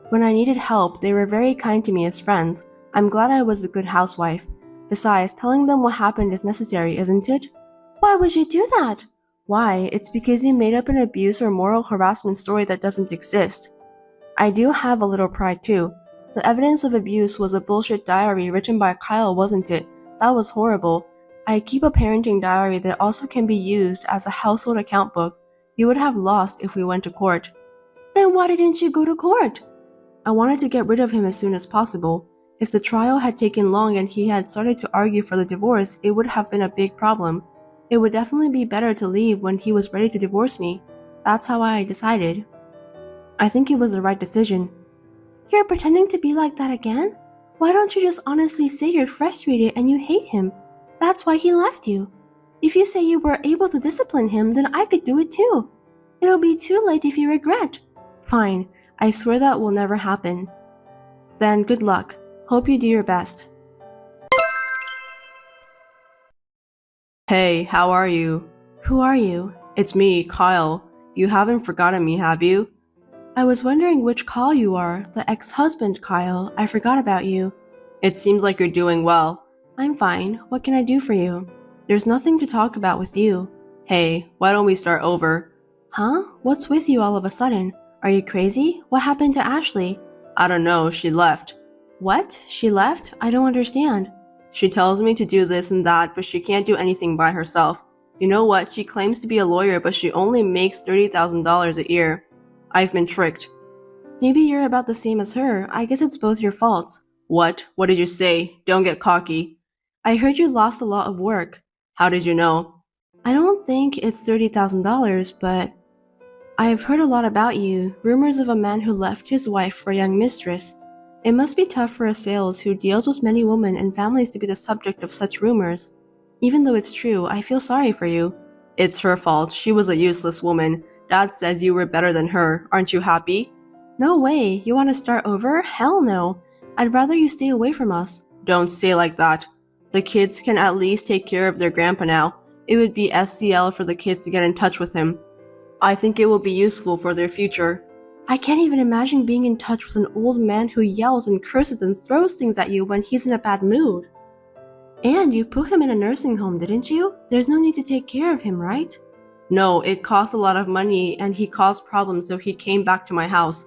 When I needed help, they were very kind to me as friends. I'm glad I was a good housewife. Besides, telling them what happened is necessary, isn't it?
Why would you do that?
Why? It's because you made up an abuse or moral harassment story that doesn't exist. I do have a little pride too. The evidence of abuse was a bullshit diary written by Kyle, wasn't it? That was horrible. I keep a parenting diary that also can be used as a household account book. You would have lost if we went to court.
Then why didn't you go to court?
I wanted to get rid of him as soon as possible. If the trial had taken long and he had started to argue for the divorce, it would have been a big problem. It would definitely be better to leave when he was ready to divorce me. That's how I decided. I think it was the right decision.
You're pretending to be like that again? Why don't you just honestly say you're frustrated and you hate him? That's why he left you. If you say you were able to discipline him, then I could do it too. It'll be too late if you regret. Fine, I swear that will never happen. Then good luck. Hope you do your best.
Hey, how are you?
Who are you?
It's me, Kyle. You haven't forgotten me, have you?
I was wondering which Kyle you are, the ex-husband Kyle. I forgot about you.
It seems like you're doing well.
I'm fine. What can I do for you? There's nothing to talk about with you.
Hey, why don't we start over?
Huh? What's with you all of a sudden? Are you crazy? What happened to Ashley?
I don't know, she left.
What? She left? I don't understand.
She tells me to do this and that, but she can't do anything by herself. You know what? She claims to be a lawyer, but she only makes $30,000 a year. I've been tricked.
Maybe you're about the same as her. I guess it's both your faults.
What? What did you say? Don't get cocky.
I heard you lost a lot of work.
How did you know?
I don't think it's $30,000, but I've heard a lot about you. Rumors of a man who left his wife for a young mistress. It must be tough for a sales who deals with many women and families to be the subject of such rumors. Even though it's true, I feel sorry for you.
It's her fault. She was a useless woman. Dad says you were better than her. Aren't you happy?
No way. You want to start over? Hell no. I'd rather you stay away from us.
Don't say like that. The kids can at least take care of their grandpa now. It would be SCL for the kids to get in touch with him. I think it will be useful for their future.
I can't even imagine being in touch with an old man who yells and curses and throws things at you when he's in a bad mood. And you put him in a nursing home, didn't you? There's no need to take care of him, right?
No, it costs a lot of money and he caused problems, so he came back to my house.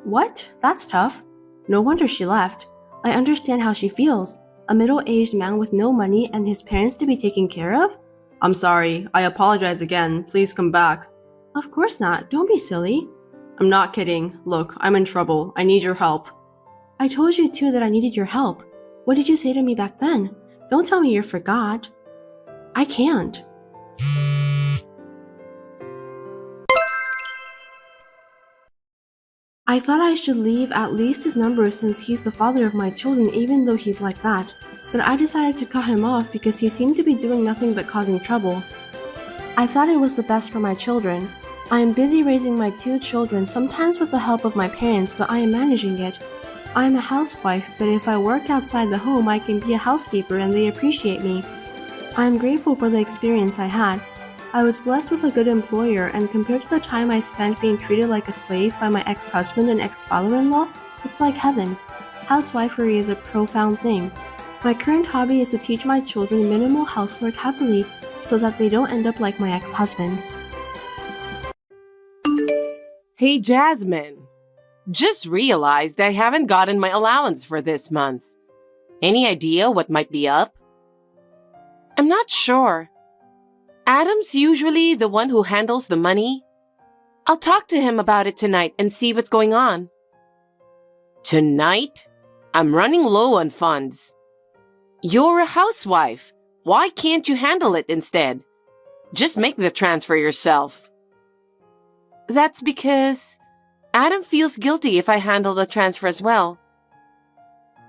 What? That's tough. No wonder she left. I understand how she feels. A middle-aged man with no money and his parents to be taken care of?
I'm sorry. I apologize again. Please come back.
Of course not. Don't be silly.
I'm not kidding. Look, I'm in trouble. I need your help.
I told you too that I needed your help. What did you say to me back then? Don't tell me you forgot. I can't. I thought I should leave at least his number since he's the father of my children even though he's like that. But I decided to cut him off because he seemed to be doing nothing but causing trouble. I thought it was the best for my children. I am busy raising my 2 children, sometimes with the help of my parents, but I am managing it. I am a housewife, but if I work outside the home, I can be a housekeeper and they appreciate me. I am grateful for the experience I had. I was blessed with a good employer, and compared to the time I spent being treated like a slave by my ex-husband and ex-father-in-law, it's like heaven. Housewifery is a profound thing. My current hobby is to teach my children minimal housework happily so that they don't end up like my ex-husband.
Hey, Jasmine. Just realized I haven't gotten my allowance for this month. Any idea what might be up? I'm not sure. Adam's usually the one who handles the money. I'll talk to him about it tonight and see what's going on. Tonight? I'm running low on funds. You're a housewife. Why can't you handle it instead? Just make the transfer yourself. That's because Adam feels guilty if I handle the transfer as well.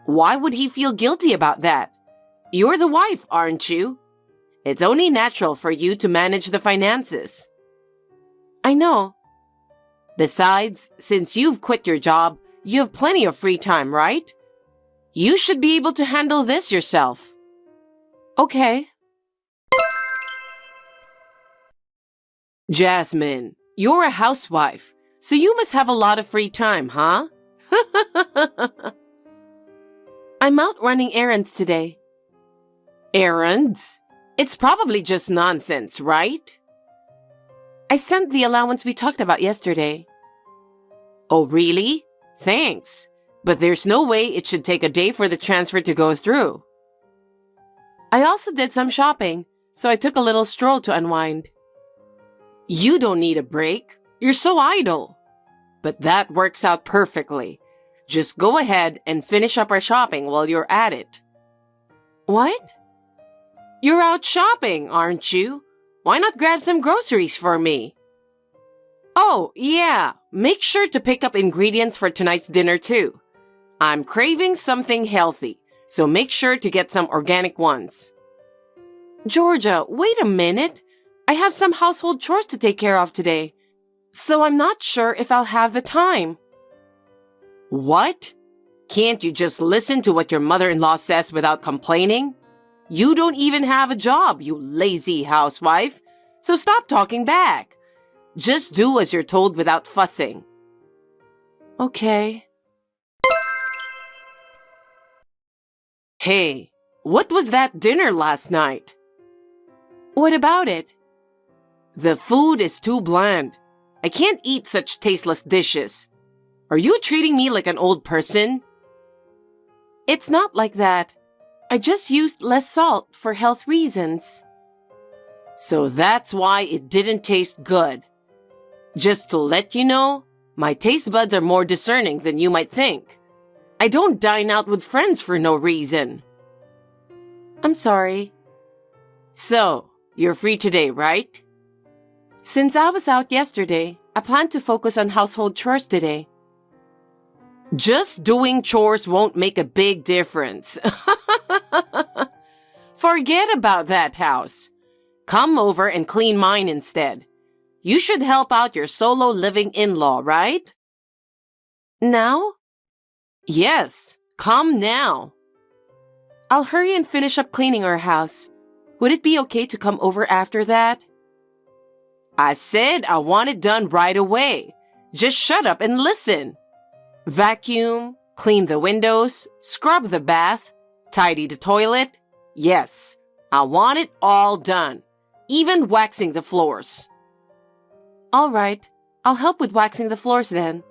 Why would he feel guilty about that? You're the wife, aren't you? It's only natural for you to manage the finances. I know. Besides, since you've quit your job, you have plenty of free time, right? You should be able to handle this yourself. Okay. Jasmine, you're a housewife, so you must have a lot of free time, huh? I'm out running errands today. Errands? It's probably just nonsense, right? I sent the allowance we talked about yesterday. Oh, really? Thanks. But there's no way it should take a day for the transfer to go through. I also did some shopping, so I took a little stroll to unwind. You don't need a break. You're so idle. But that works out perfectly. Just go ahead and finish up our shopping while you're at it. What? You're out shopping, aren't you? Why not grab some groceries for me? Oh, yeah. Make sure to pick up ingredients for tonight's dinner, too. I'm craving something healthy, so make sure to get some organic ones.
Georgia, wait a minute. I have some household chores to take care of today, so I'm not sure if I'll have the time.
What? Can't you just listen to what your mother-in-law says without complaining? You don't even have a job, you lazy housewife. So stop talking back. Just do as you're told without fussing.
Okay.
Hey, what was that dinner last night?
What about it?
The food is too bland. I can't eat such tasteless dishes. Are you treating me like an old person?
It's not like that. I just used less salt for health reasons.
So that's why it didn't taste good. Just to let you know, my taste buds are more discerning than you might think. I don't dine out with friends for no reason.
I'm sorry.
So, you're free today, right?
Since I was out yesterday, I plan to focus on household chores today.
Just doing chores won't make a big difference. Forget about that house. Come over and clean mine instead. You should help out your solo living in-law, right?
Now?
Yes, come now.
I'll hurry and finish up cleaning our house. Would it be okay to come over after that?
I said I want it done right away. Just shut up and listen. Vacuum, clean the windows, scrub the bath, tidy the toilet. Yes, I want it all done. Even waxing the floors.
All right, I'll help with waxing the floors then.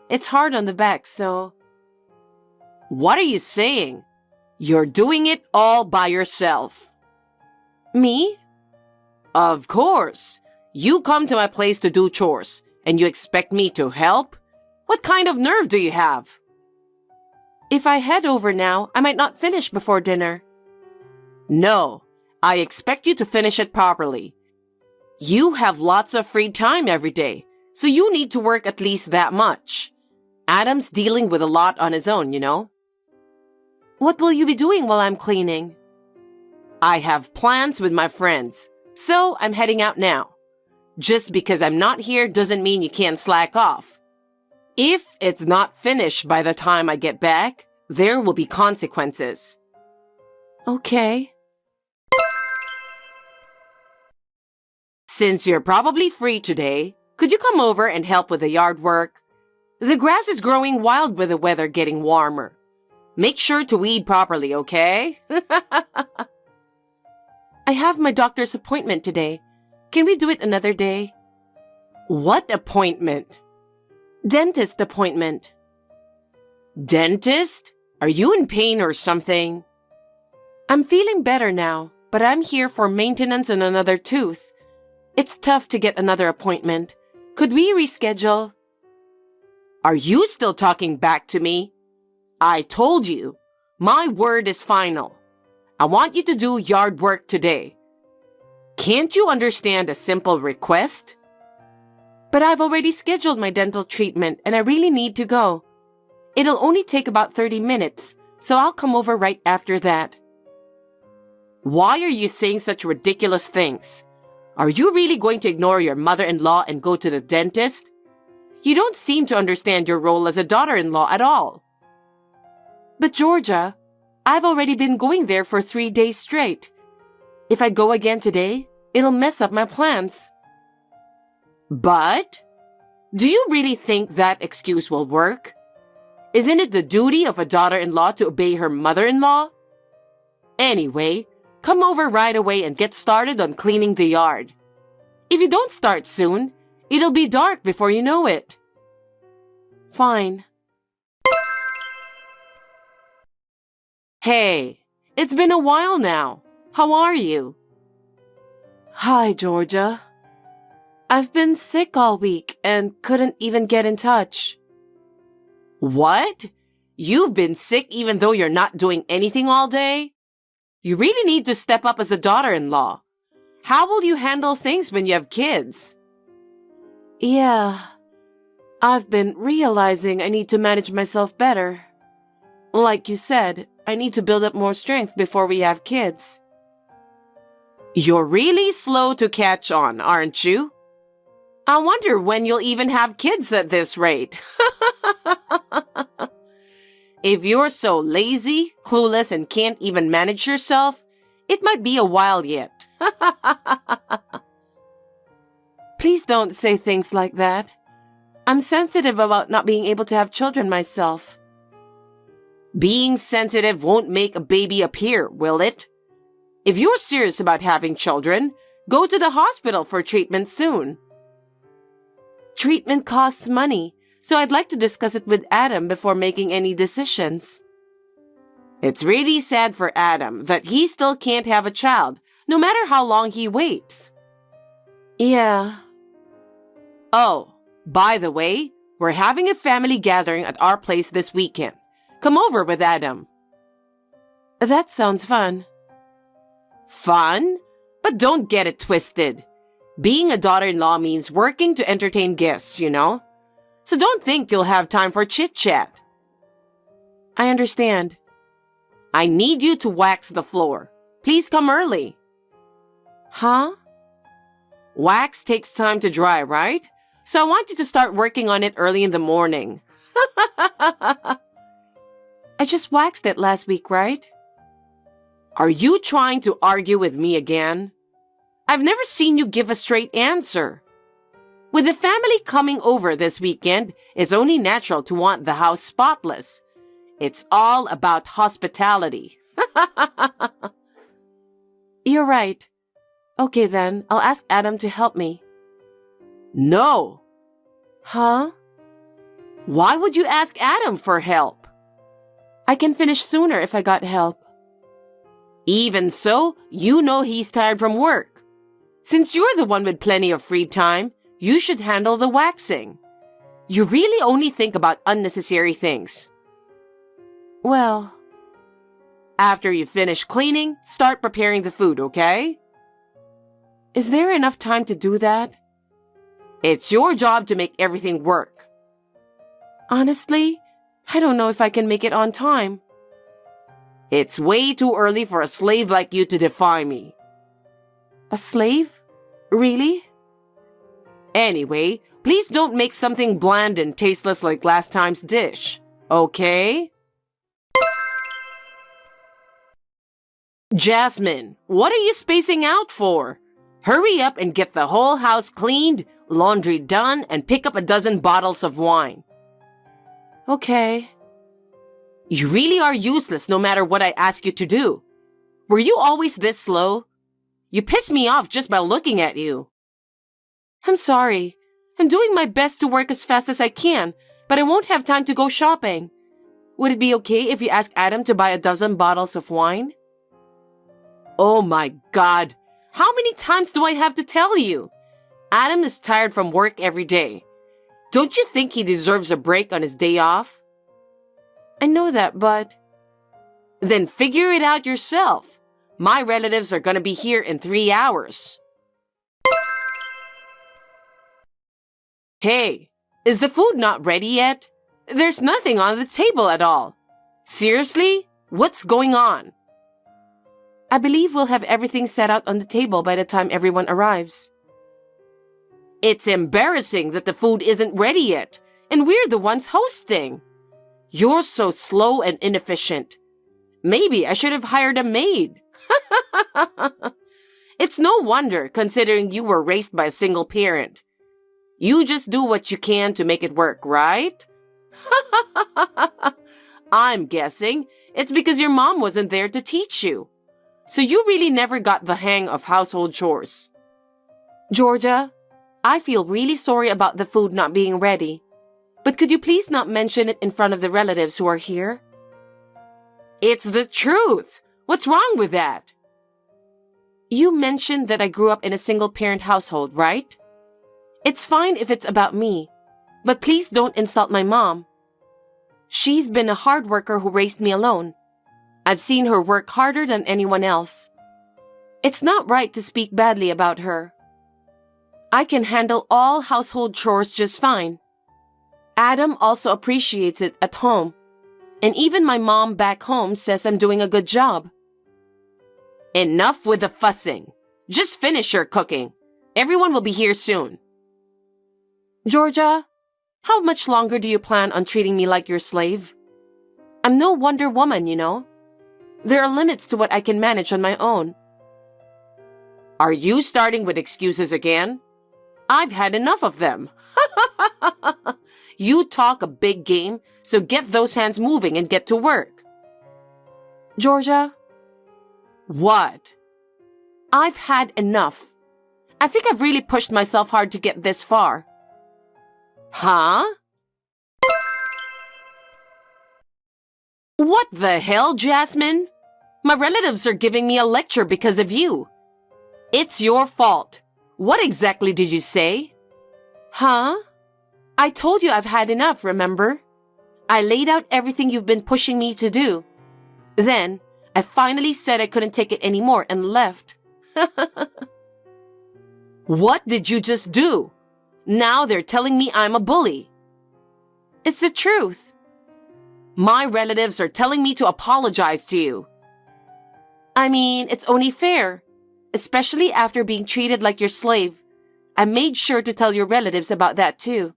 It's hard on the back, so...
What are you saying? You're doing it all by yourself.
Me?
Of course. You come to my place to do chores, and you expect me to help? What kind of nerve do you have?
If I head over now, I might not finish before dinner.
No, I expect you to finish it properly. You have lots of free time every day, so you need to work at least that much. Adam's dealing with a lot on his own, you know.
What will you be doing while I'm cleaning?
I have plans with my friends, so I'm heading out now. Just because I'm not here doesn't mean you can't slack off. If it's not finished by the time I get back, there will be consequences.
Okay.
Since you're probably free today, could you come over and help with the yard work? The grass is growing wild with the weather getting warmer. Make sure to weed properly, okay?
I have my doctor's appointment today. Can we do it another day?
What appointment?
Dentist appointment.
Dentist? Are you in pain or something?
I'm feeling better now, but I'm here for maintenance on another tooth. It's tough to get another appointment. Could we reschedule?
Are you still talking back to me? I told you, my word is final. I want you to do yard work today. Can't you understand a simple request?
But I've already scheduled my dental treatment and I really need to go. It'll only take about 30 minutes, so I'll come over right after that.
Why are you saying such ridiculous things? Are you really going to ignore your mother-in-law and go to the dentist? You don't seem to understand your role as a daughter-in-law at all.
But Georgia, I've already been going there for 3 days straight. If I go again today, it'll mess up my plans.
But? Do you really think that excuse will work? Isn't it the duty of a daughter-in-law to obey her mother-in-law? Anyway, come over right away and get started on cleaning the yard. If you don't start soon, it'll be dark before you know it.
Fine.
Hey, it's been a while now. How are you?
Hi, Georgia. I've been sick all week and couldn't even get in touch.
What? You've been sick even though you're not doing anything all day? You really need to step up as a daughter-in-law. How will you handle things when you have kids?
Yeah, I've been realizing I need to manage myself better. Like you said, I need to build up more strength before we have kids.
You're really slow to catch on, aren't you? I wonder when you'll even have kids at this rate. If you're so lazy, clueless, and can't even manage yourself, it might be a while yet.
Please don't say things like that. I'm sensitive about not being able to have children myself.
Being sensitive won't make a baby appear, will it? If you're serious about having children, go to the hospital for treatment soon.
Treatment costs money, so I'd like to discuss it with Adam before making any decisions.
It's really sad for Adam that he still can't have a child, no matter how long he waits.
Yeah.
Oh, by the way, we're having a family gathering at our place this weekend. Come over with Adam.
That sounds fun.
Fun? But don't get it twisted. Being a daughter-in-law means working to entertain guests, you know? So don't think you'll have time for chit-chat.
I understand.
I need you to wax the floor. Please come early.
Huh?
Wax takes time to dry, right? So I want you to start working on it early in the morning.
I just waxed it last week, right?
Are you trying to argue with me again? I've never seen you give a straight answer. With the family coming over this weekend, it's only natural to want the house spotless. It's all about hospitality.
You're right. Okay then, I'll ask Adam to help me.
No.
Huh?
Why would you ask Adam for help?
I can finish sooner if I got help.
Even so, you know he's tired from work. Since you're the one with plenty of free time, you should handle the waxing. You really only think about unnecessary things.
Well,
after you finish cleaning, start preparing the food, okay?
Is there enough time to do that?
It's your job to make everything work.
Honestly, I don't know if I can make it on time.
It's way too early for a slave like you to defy me.
A slave? Really?
Anyway, please don't make something bland and tasteless like last time's dish, okay? Jasmine, what are you spacing out for? Hurry up and get the whole house cleaned, laundry done, and pick up a dozen bottles of wine.
Okay.
You really are useless no matter what I ask you to do. Were you always this slow? You piss me off just by looking at you.
I'm sorry. I'm doing my best to work as fast as I can, but I won't have time to go shopping. Would it be okay if you ask Adam to buy a dozen bottles of wine?
Oh my God. How many times do I have to tell you? Adam is tired from work every day. Don't you think he deserves a break on his day off?
I know that, but...
Then figure it out yourself. My relatives are gonna be here in 3 hours. Hey, is the food not ready yet? There's nothing on the table at all. Seriously? What's going on?
I believe we'll have everything set out on the table by the time everyone arrives.
It's embarrassing that the food isn't ready yet, and we're the ones hosting. You're so slow and inefficient. Maybe I should have hired a maid. It's no wonder, considering you were raised by a single parent. You just do what you can to make it work, right? I'm guessing it's because your mom wasn't there to teach you. So you really never got the hang of household chores.
Georgia, I feel really sorry about the food not being ready. But could you please not mention it in front of the relatives who are here?
It's the truth. What's wrong with that?
You mentioned that I grew up in a single-parent household, right? It's fine if it's about me, but please don't insult my mom. She's been a hard worker who raised me alone. I've seen her work harder than anyone else. It's not right to speak badly about her. I can handle all household chores just fine. Adam also appreciates it at home, and even my mom back home says I'm doing a good job.
Enough with the fussing. Just finish your cooking. Everyone will be here soon.
Georgia, how much longer do you plan on treating me like your slave? I'm no Wonder Woman, you know. There are limits to what I can manage on my own.
Are you starting with excuses again? I've had enough of them. You talk a big game, so get those hands moving and get to work.
Georgia?
What?
I've had enough. I think I've really pushed myself hard to get this far.
Huh? What the hell, Jasmine? My relatives are giving me a lecture because of you. It's your fault. What exactly did you say?
Huh? I told you I've had enough, remember? I laid out everything you've been pushing me to do. Then, I finally said I couldn't take it anymore and left.
What did you just do? Now they're telling me I'm a bully.
It's the truth.
My relatives are telling me to apologize to you.
I mean, it's only fair. Especially after being treated like your slave. I made sure to tell your relatives about that too.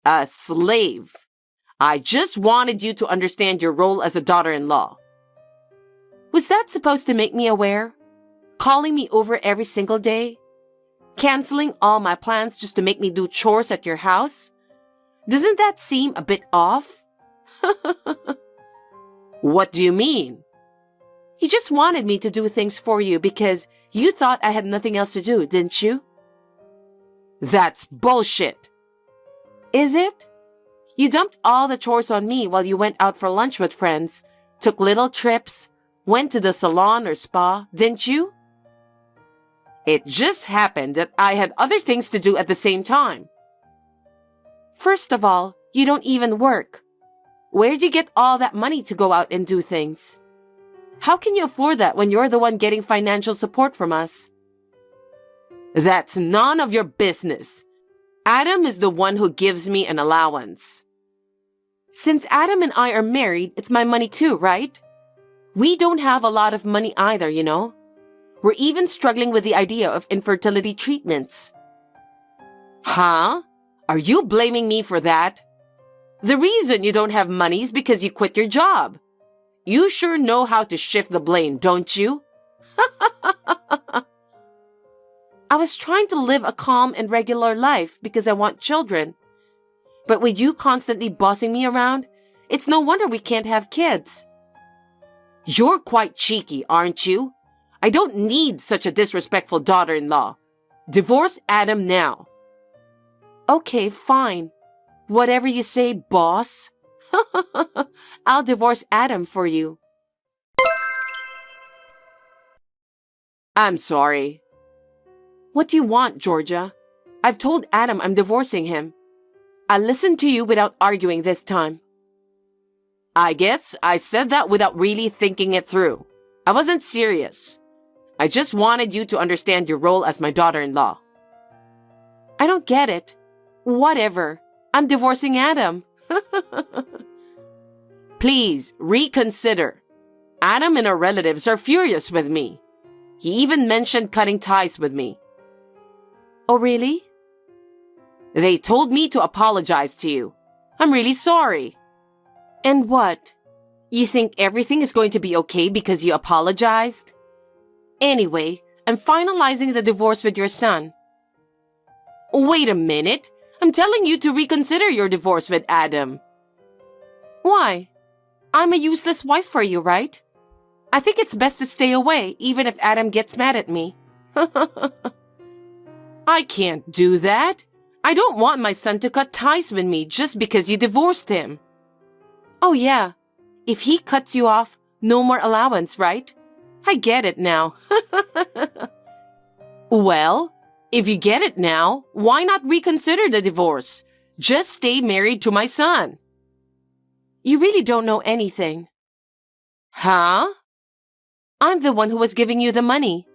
A slave? I just wanted you to understand your role as a daughter-in-law.
Was that supposed to make me aware? Calling me over every single day? Canceling all my plans just to make me do chores at your house? Doesn't that seem a bit off?
What do you mean?
You just wanted me to do things for you because you thought I had nothing else to do, didn't you?
That's bullshit.
Is it? You dumped all the chores on me while you went out for lunch with friends, took little trips, went to the salon or spa, didn't you?
It just happened that I had other things to do at the same time.
First of all, you don't even work. Where'd you get all that money to go out and do things? How can you afford that when you're the one getting financial support from us?
That's none of your business. Adam is the one who gives me an allowance.
Since Adam and I are married, it's my money too, right? We don't have a lot of money either, you know. We're even struggling with the idea of infertility treatments.
Huh? Are you blaming me for that? The reason you don't have money is because you quit your job. You sure know how to shift the blame, don't you?
I was trying to live a calm and regular life because I want children. But with you constantly bossing me around, it's no wonder we can't have kids.
You're quite cheeky, aren't you? I don't need such a disrespectful daughter-in-law. Divorce Adam now.
Okay, fine. Whatever you say, boss. I'll divorce Adam for you.
I'm sorry.
What do you want, Georgia? I've told Adam I'm divorcing him. I listened to you without arguing this time.
I guess I said that without really thinking it through. I wasn't serious. I just wanted you to understand your role as my daughter-in-law.
I don't get it. Whatever. I'm divorcing Adam.
Please, reconsider. Adam and our relatives are furious with me. He even mentioned cutting ties with me.
Oh, really?
They told me to apologize to you. I'm really sorry.
And what? You think everything is going to be okay because you apologized? Anyway, I'm finalizing the divorce with your son.
Wait a minute. I'm telling you to reconsider your divorce with Adam.
Why? I'm a useless wife for you, right? I think it's best to stay away, even if Adam gets mad at me.
I can't do that. I don't want my son to cut ties with me just because you divorced him.
Oh yeah. If he cuts you off, no more allowance, right? I get it now.
Well, if you get it now, why not reconsider the divorce? Just stay married to my son.
You really don't know anything.
Huh?
I'm the one who was giving you the money.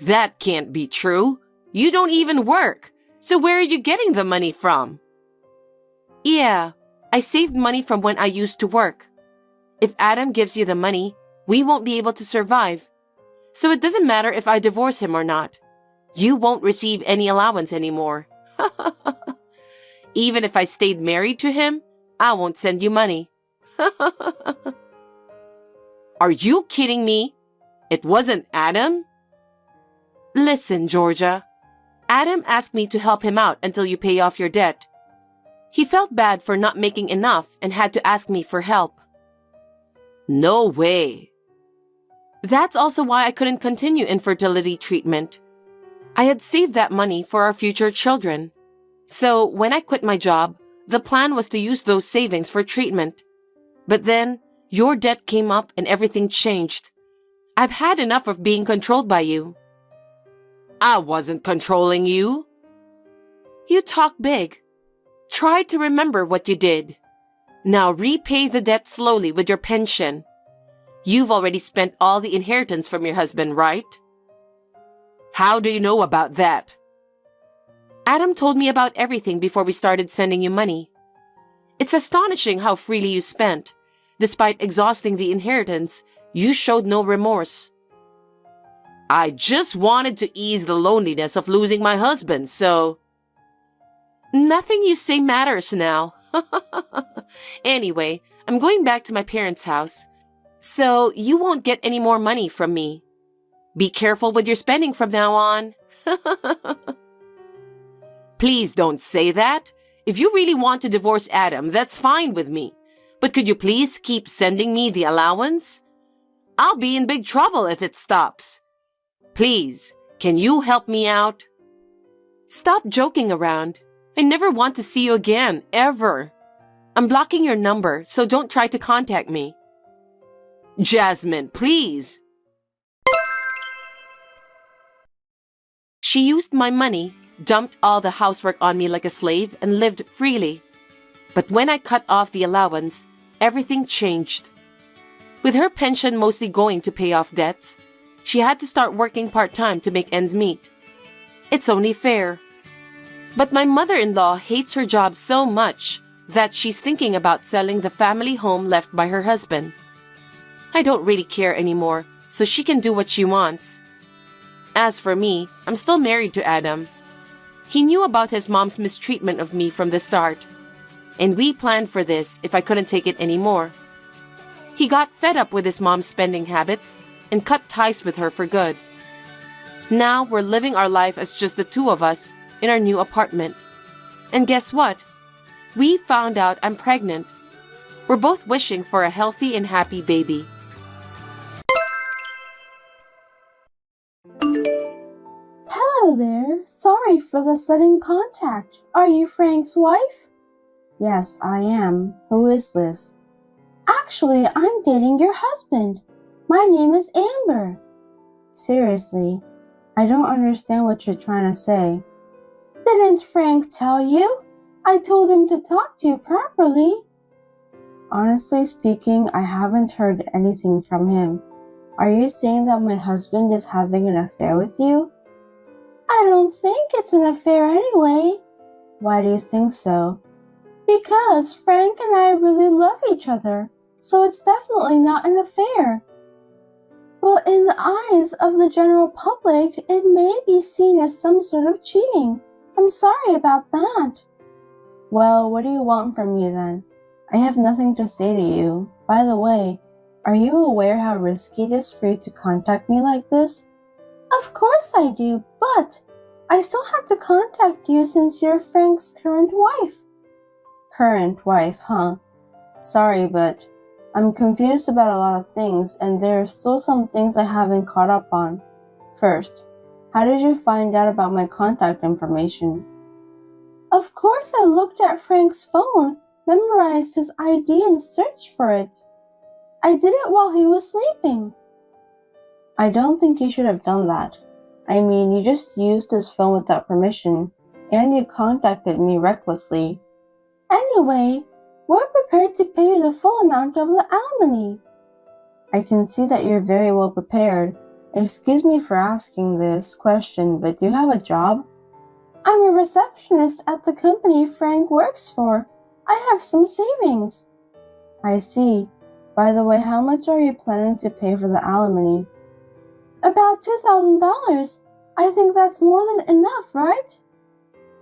That can't be true. You don't even work. So where are you getting the money from?
Yeah, I saved money from when I used to work. If Adam gives you the money, we won't be able to survive. So it doesn't matter if I divorce him or not. You won't receive any allowance anymore. Even if I stayed married to him, I won't send you money. Are you kidding me? It wasn't Adam? Listen, Georgia. Adam asked me to help him out until you pay off your debt. He felt bad for not making enough and had to ask me for help. No way. That's also why I couldn't continue infertility treatment. I had saved that money for our future children. So when I quit my job, the plan was to use those savings for treatment. But then, your debt came up and everything changed. I've had enough of being controlled by you. I wasn't controlling you. You talk big. Try to remember what you did. Now repay the debt slowly with your pension. You've already spent all the inheritance from your husband, right? How do you know about that? Adam told me about everything before we started sending you money. It's astonishing how freely you spent. Despite exhausting the inheritance, you showed no remorse. I just wanted to ease the loneliness of losing my husband, so... Nothing you say matters now. Anyway, I'm going back to my parents' house, so you won't get any more money from me. Be careful with your spending from now on. Please don't say that. If you really want to divorce Adam, that's fine with me. But could you please keep sending me the allowance? I'll be in big trouble if it stops. Please, can you help me out? Stop joking around. I never want to see you again, ever. I'm blocking your number, so don't try to contact me. Jasmine, please. She used my money, dumped all the housework on me like a slave, and lived freely. But when I cut off the allowance, everything changed. With her pension mostly going to pay off debts, she had to start working part-time to make ends meet. It's only fair. But my mother-in-law hates her job so much that she's thinking about selling the family home left by her husband. I don't really care anymore, so she can do what she wants. As for me, I'm still married to Adam. He knew about his mom's mistreatment of me from the start, and we planned for this if I couldn't take it anymore. He got fed up with his mom's spending habits and cut ties with her for good. Now we're living our life as just the two of us in our new apartment. And guess what? We found out I'm pregnant. We're both wishing for a healthy and happy baby.
Hello there. Sorry for the sudden contact. Are you Frank's wife? Yes, I am. Who is this? Actually, I'm dating your husband. My name is Amber. Seriously, I don't understand what you're trying to say. Didn't Frank tell you? I told him to talk to you properly. Honestly speaking, I haven't heard anything from him. Are you saying that my husband is having an affair with you? I don't think it's an affair anyway. Why do you think so? Because Frank and I really love each other, so it's definitely not an affair. But in the eyes of the general public, it may be seen as some sort of cheating. I'm sorry about that. Well, what do you want from me then? I have nothing to say to you. By the way, are you aware how risky it is for you to contact me like this? Of course I do, but I still had to contact you since you're Frank's current wife. Current wife, huh? Sorry, but I'm confused about a lot of things, and there are still some things I haven't caught up on. First, how did you find out about my contact information? Of course I looked at Frank's phone, memorized his ID, and searched for it. I did it while he was sleeping. I don't think you should have done that. I mean, you just used his phone without permission, and you contacted me recklessly. Anyway, we're prepared to pay you the full amount of the alimony. I can see that you're very well prepared. Excuse me for asking this question, but do you have a job? I'm a receptionist at the company Frank works for. I have some savings. I see. By the way, how much are you planning to pay for the alimony? About $2,000. I think that's more than enough, right?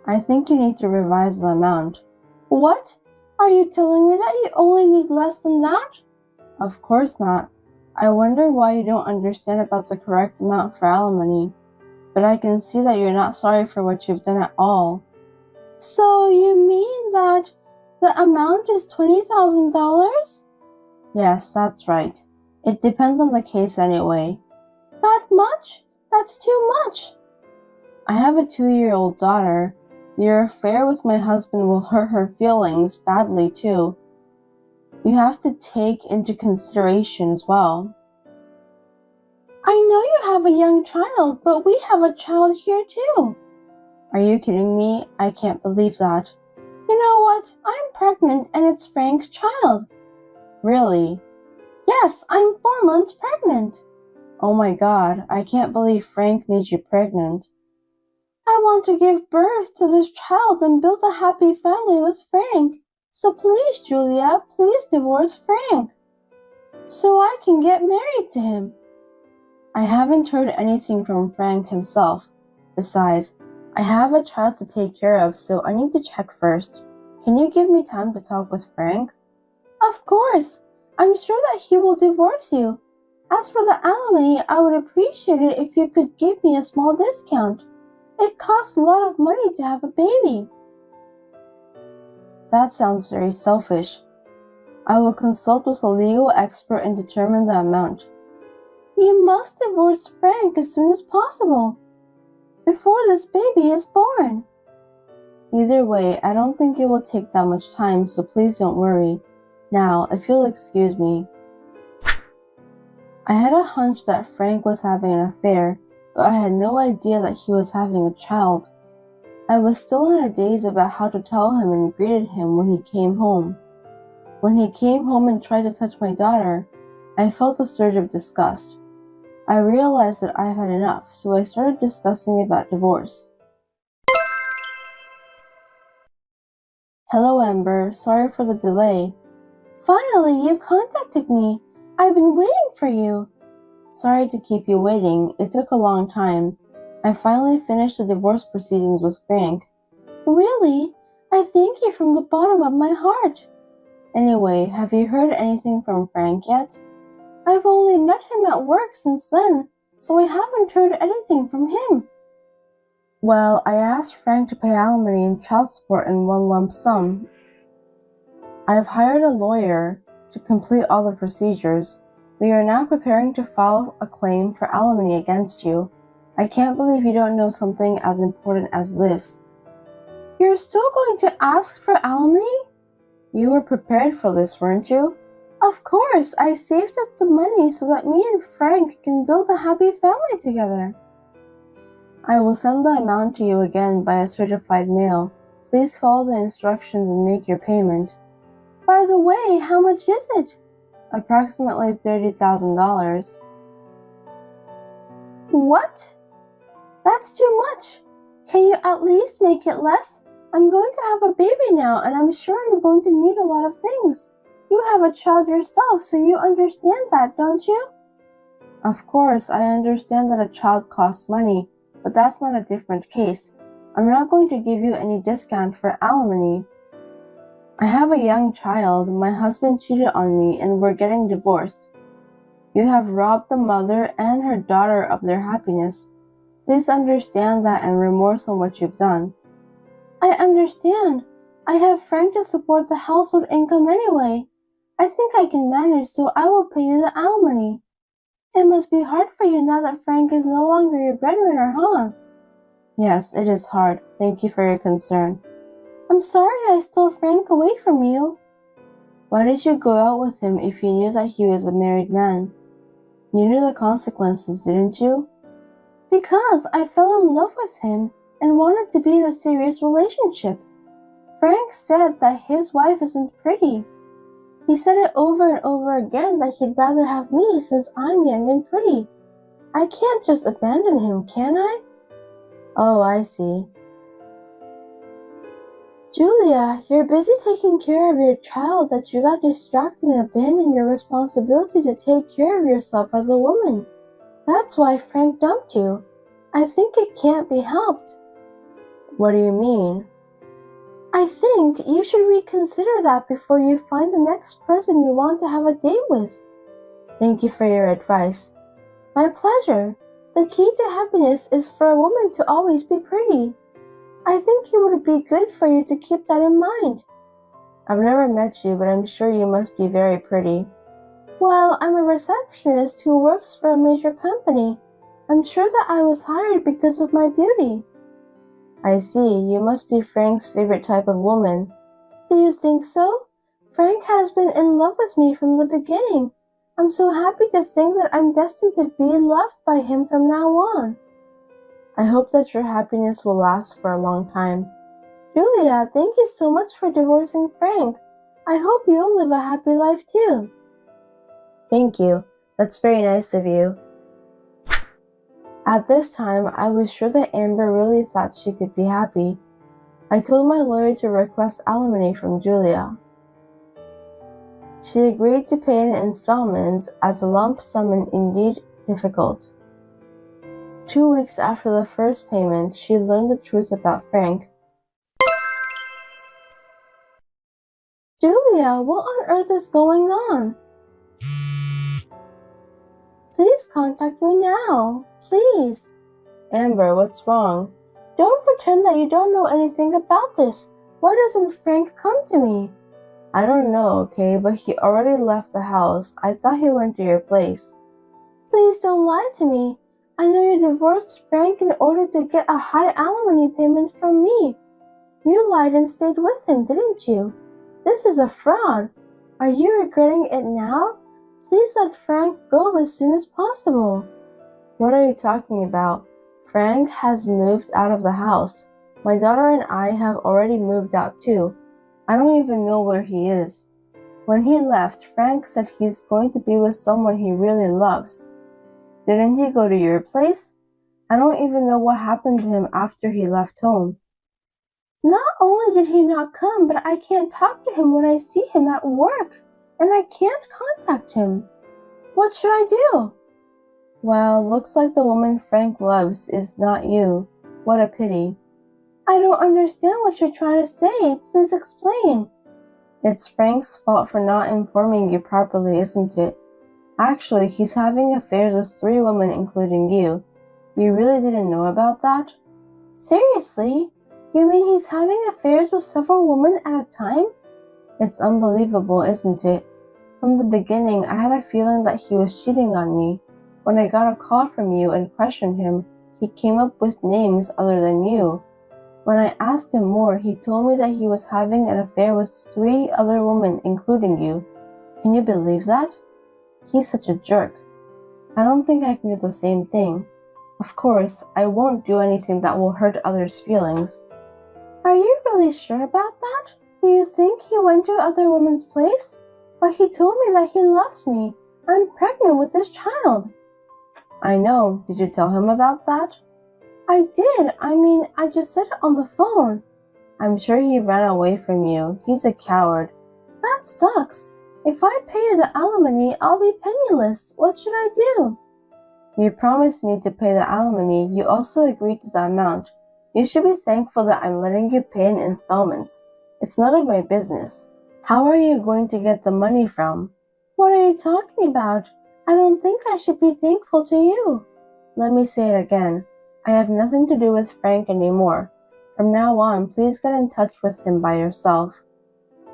I think you need to revise the amount.
What? Are you telling me that you only need less than that?
Of course not. I wonder why you don't understand about the correct amount for alimony. But I can see that you're not sorry for what you've done at all.
So you mean that the amount is $20,000?
Yes, that's right. It depends on the case anyway.
That much? That's too much.
I have a 2-year-old daughter. Your affair with my husband will hurt her feelings badly too. You have to take into consideration as well.
I know you have a young child, but we have a child here too.
Are you kidding me? I can't believe that.
You know what? I'm pregnant and it's Frank's child.
Really?
Yes, I'm 4 months pregnant.
Oh my God, I can't believe Frank made you pregnant.
I want to give birth to this child and build a happy family with Frank. So please, Julia, please divorce Frank, so I can get married to him.
I haven't heard anything from Frank himself. Besides, I have a child to take care of, so I need to check first. Can you give me time to talk with Frank?
Of course. I'm sure that he will divorce you. As for the alimony, I would appreciate it if you could give me a small discount. It costs a lot of money to have a baby.
That sounds very selfish. I will consult with a legal expert and determine the amount.
You must divorce Frank as soon as possible, before this baby is born.
Either way, I don't think it will take that much time, so please don't worry. Now, if you'll excuse me. I had a hunch that Frank was having an affair, but I had no idea that he was having a child. I was still in a daze about how to tell him and greeted him when he came home. When he came home and tried to touch my daughter, I felt a surge of disgust. I realized that I've had enough, so I started discussing about divorce. Hello, Amber. Sorry for the delay.
Finally, you contacted me. I've been waiting for you.
Sorry to keep you waiting. It took a long time. I finally finished the divorce proceedings with Frank.
Really? I thank you from the bottom of my heart.
Anyway, have you heard anything from Frank yet?
I've only met him at work since then, so I haven't heard anything from him.
Well, I asked Frank to pay alimony and child support in one lump sum. I've hired a lawyer to complete all the procedures. We are now preparing to file a claim for alimony against you. I can't believe you don't know something as important as this.
You're still going to ask for alimony?
You were prepared for this, weren't you?
Of course, I saved up the money so that me and Frank can build a happy family together.
I will send the amount to you again by a certified mail. Please follow the instructions and make your payment.
By the way, how much is it?
Approximately $30,000.
What? That's too much. Can you at least make it less? I'm going to have a baby now, and I'm sure I'm going to need a lot of things. You have a child yourself, so you understand that, don't you?
Of course, I understand that a child costs money, but that's not a different case. I'm not going to give you any discount for alimony. I have a young child, my husband cheated on me, and we're getting divorced. You have robbed the mother and her daughter of their happiness. Please understand that and remorse on what you've done.
I understand. I have Frank to support the household income anyway. I think I can manage, so I will pay you the alimony. It must be hard for you now that Frank is no longer your breadwinner, huh?
Yes, it is hard. Thank you for your concern.
I'm sorry I stole Frank away from you.
Why did you go out with him if you knew that he was a married man? You knew the consequences, didn't you?
Because I fell in love with him and wanted to be in a serious relationship. Frank said that his wife isn't pretty. He said it over and over again that he'd rather have me since I'm young and pretty. I can't just abandon him, can I?
Oh, I see.
Julia, you're busy taking care of your child that you got distracted and abandoned your responsibility to take care of yourself as a woman. That's why Frank dumped you. I think it can't be helped.
What do you mean?
I think you should reconsider that before you find the next person you want to have a date with.
Thank you for your advice.
My pleasure. The key to happiness is for a woman to always be pretty. I think it would be good for you to keep that in mind.
I've never met you, but I'm sure you must be very pretty.
Well, I'm a receptionist who works for a major company. I'm sure that I was hired because of my beauty.
I see, you must be Frank's favorite type of woman.
Do you think so? Frank has been in love with me from the beginning. I'm so happy to think that I'm destined to be loved by him from now on.
I hope that your happiness will last for a long time.
Julia, thank you so much for divorcing Frank. I hope you'll live a happy life too.
Thank you. That's very nice of you. At this time, I was sure that Amber really thought she could be happy. I told my lawyer to request alimony from Julia. She agreed to pay in installments as a lump sum is indeed difficult. 2 weeks after the first payment, she learned the truth about Frank.
Julia, what on earth is going on? Please contact me now. Please.
Amber, what's wrong?
Don't pretend that you don't know anything about this. Why doesn't Frank come to me?
I don't know, okay, but he already left the house. I thought he went to your place.
Please don't lie to me. I know you divorced Frank in order to get a high alimony payment from me. You lied and stayed with him, didn't you? This is a fraud. Are you regretting it now? Please let Frank go as soon as possible.
What are you talking about? Frank has moved out of the house. My daughter and I have already moved out too. I don't even know where he is. When he left, Frank said he's going to be with someone he really loves. Didn't he go to your place? I don't even know what happened to him after he left home.
Not only did he not come, but I can't talk to him when I see him at work, and I can't contact him. What should I do?
Well, looks like the woman Frank loves is not you. What a pity.
I don't understand what you're trying to say. Please explain.
It's Frank's fault for not informing you properly, isn't it? Actually, he's having affairs with 3 women, including you. You really didn't know about that?
Seriously? You mean he's having affairs with several women at a time?
It's unbelievable, isn't it? From the beginning, I had a feeling that he was cheating on me. When I got a call from you and questioned him, he came up with names other than you. When I asked him more, he told me that he was having an affair with 3 other women, including you. Can you believe that? He's such a jerk. I don't think I can do the same thing. Of course, I won't do anything that will hurt others' feelings.
Are you really sure about that? Do you think he went to other women's place? But he told me that he loves me. I'm pregnant with this child.
I know. Did you tell him about that?
I did. I just said it on the phone.
I'm sure he ran away from you. He's a coward.
That sucks. If I pay you the alimony, I'll be penniless. What should I do?
You promised me to pay the alimony. You also agreed to the amount. You should be thankful that I'm letting you pay in installments. It's none of my business. How are you going to get the money from?
What are you talking about? I don't think I should be thankful to you.
Let me say it again. I have nothing to do with Frank anymore. From now on, please get in touch with him by yourself.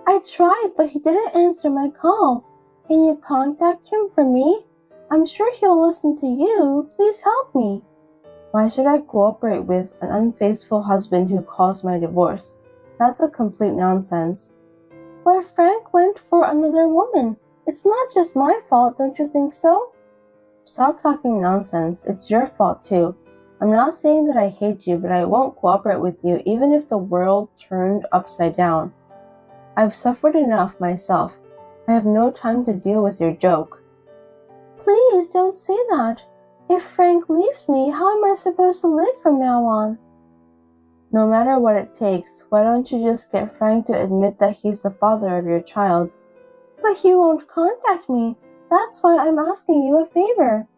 I tried, but he didn't answer my calls. Can you contact him for me? I'm sure he'll listen to you. Please help me.
Why should I cooperate with an unfaithful husband who caused my divorce? That's a complete nonsense.
But Frank went for another woman. It's not just my fault, don't you think so?
Stop talking nonsense. It's your fault too. I'm not saying that I hate you, but I won't cooperate with you even if the world turned upside down. I've suffered enough myself. I have no time to deal with your joke.
Please don't say that. If Frank leaves me, how am I supposed to live from now on?
No matter what it takes, why don't you just get Frank to admit that he's the father of your child?
But he won't contact me. That's why I'm asking you a favor.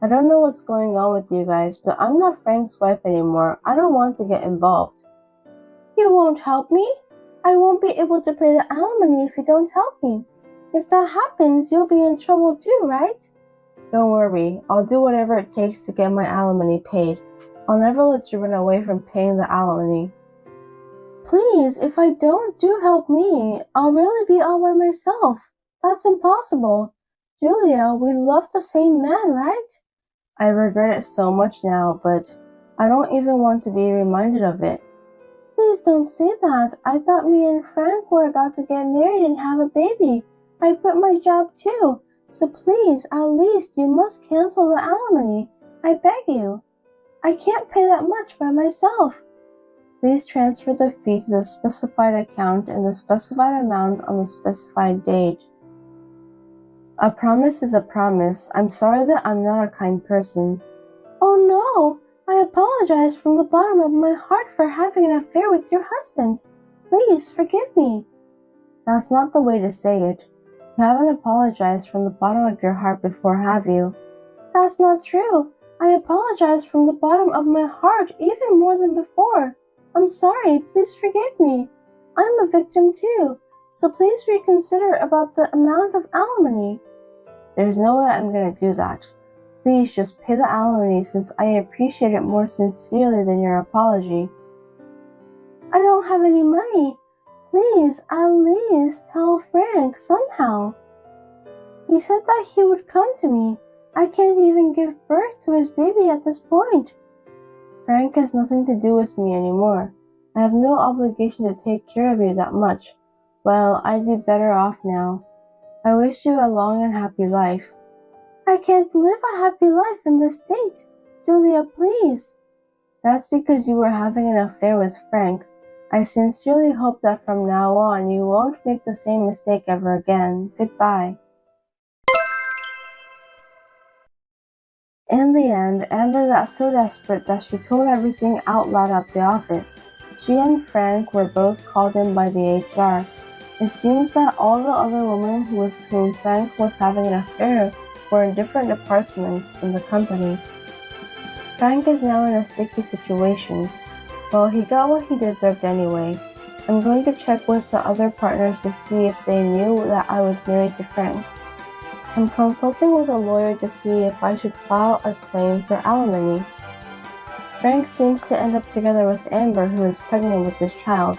I don't know what's going on with you guys, but I'm not Frank's wife anymore. I don't want to get involved. You won't help me? I won't be able to pay the alimony if you don't help me. If that happens, you'll be in trouble too, right? Don't worry, I'll do whatever it takes to get my alimony paid. I'll never let you run away from paying the alimony. Please, if I don't, do help me. I'll really be all by myself. That's impossible. Julia, we love the same man, right? I regret it so much now, but I don't even want to be reminded of it. Please don't say that. I thought me and Frank were about to get married and have a baby. I quit my job too. So please, at least you must cancel the alimony. I beg you. I can't pay that much by myself. Please transfer the fee to the specified account in the specified amount on the specified date. A promise is a promise. I'm sorry that I'm not a kind person. Oh no! I apologize from the bottom of my heart for having an affair with your husband. Please forgive me. That's not the way to say it. You haven't apologized from the bottom of your heart before, have you? That's not true. I apologize from the bottom of my heart even more than before. I'm sorry. Please forgive me. I'm a victim too. So please reconsider about the amount of alimony. There's no way I'm gonna do that. Please just pay the alimony since I appreciate it more sincerely than your apology. I don't have any money. Please, at least tell Frank somehow. He said that he would come to me. I can't even give birth to his baby at this point. Frank has nothing to do with me anymore. I have no obligation to take care of you that much. Well, I'd be better off now. I wish you a long and happy life. I can't live a happy life in this state. Julia, please. That's because you were having an affair with Frank. I sincerely hope that from now on you won't make the same mistake ever again. Goodbye. In the end, Amber got so desperate that she told everything out loud at the office. She and Frank were both called in by the HR. It seems that all the other women with whom Frank was having an affair were in different departments in the company. Frank is now in a sticky situation. Well, he got what he deserved anyway. I'm going to check with the other partners to see if they knew that I was married to Frank. I'm consulting with a lawyer to see if I should file a claim for alimony. Frank seems to end up together with Amber, who is pregnant with this child.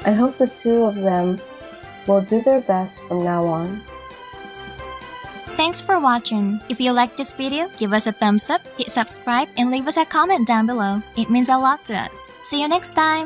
I hope the two of them will do their best from now on.
Thanks for watching. If you liked this video, give us a thumbs up, hit subscribe, and leave us a comment down below. It means a lot to us. See you next time!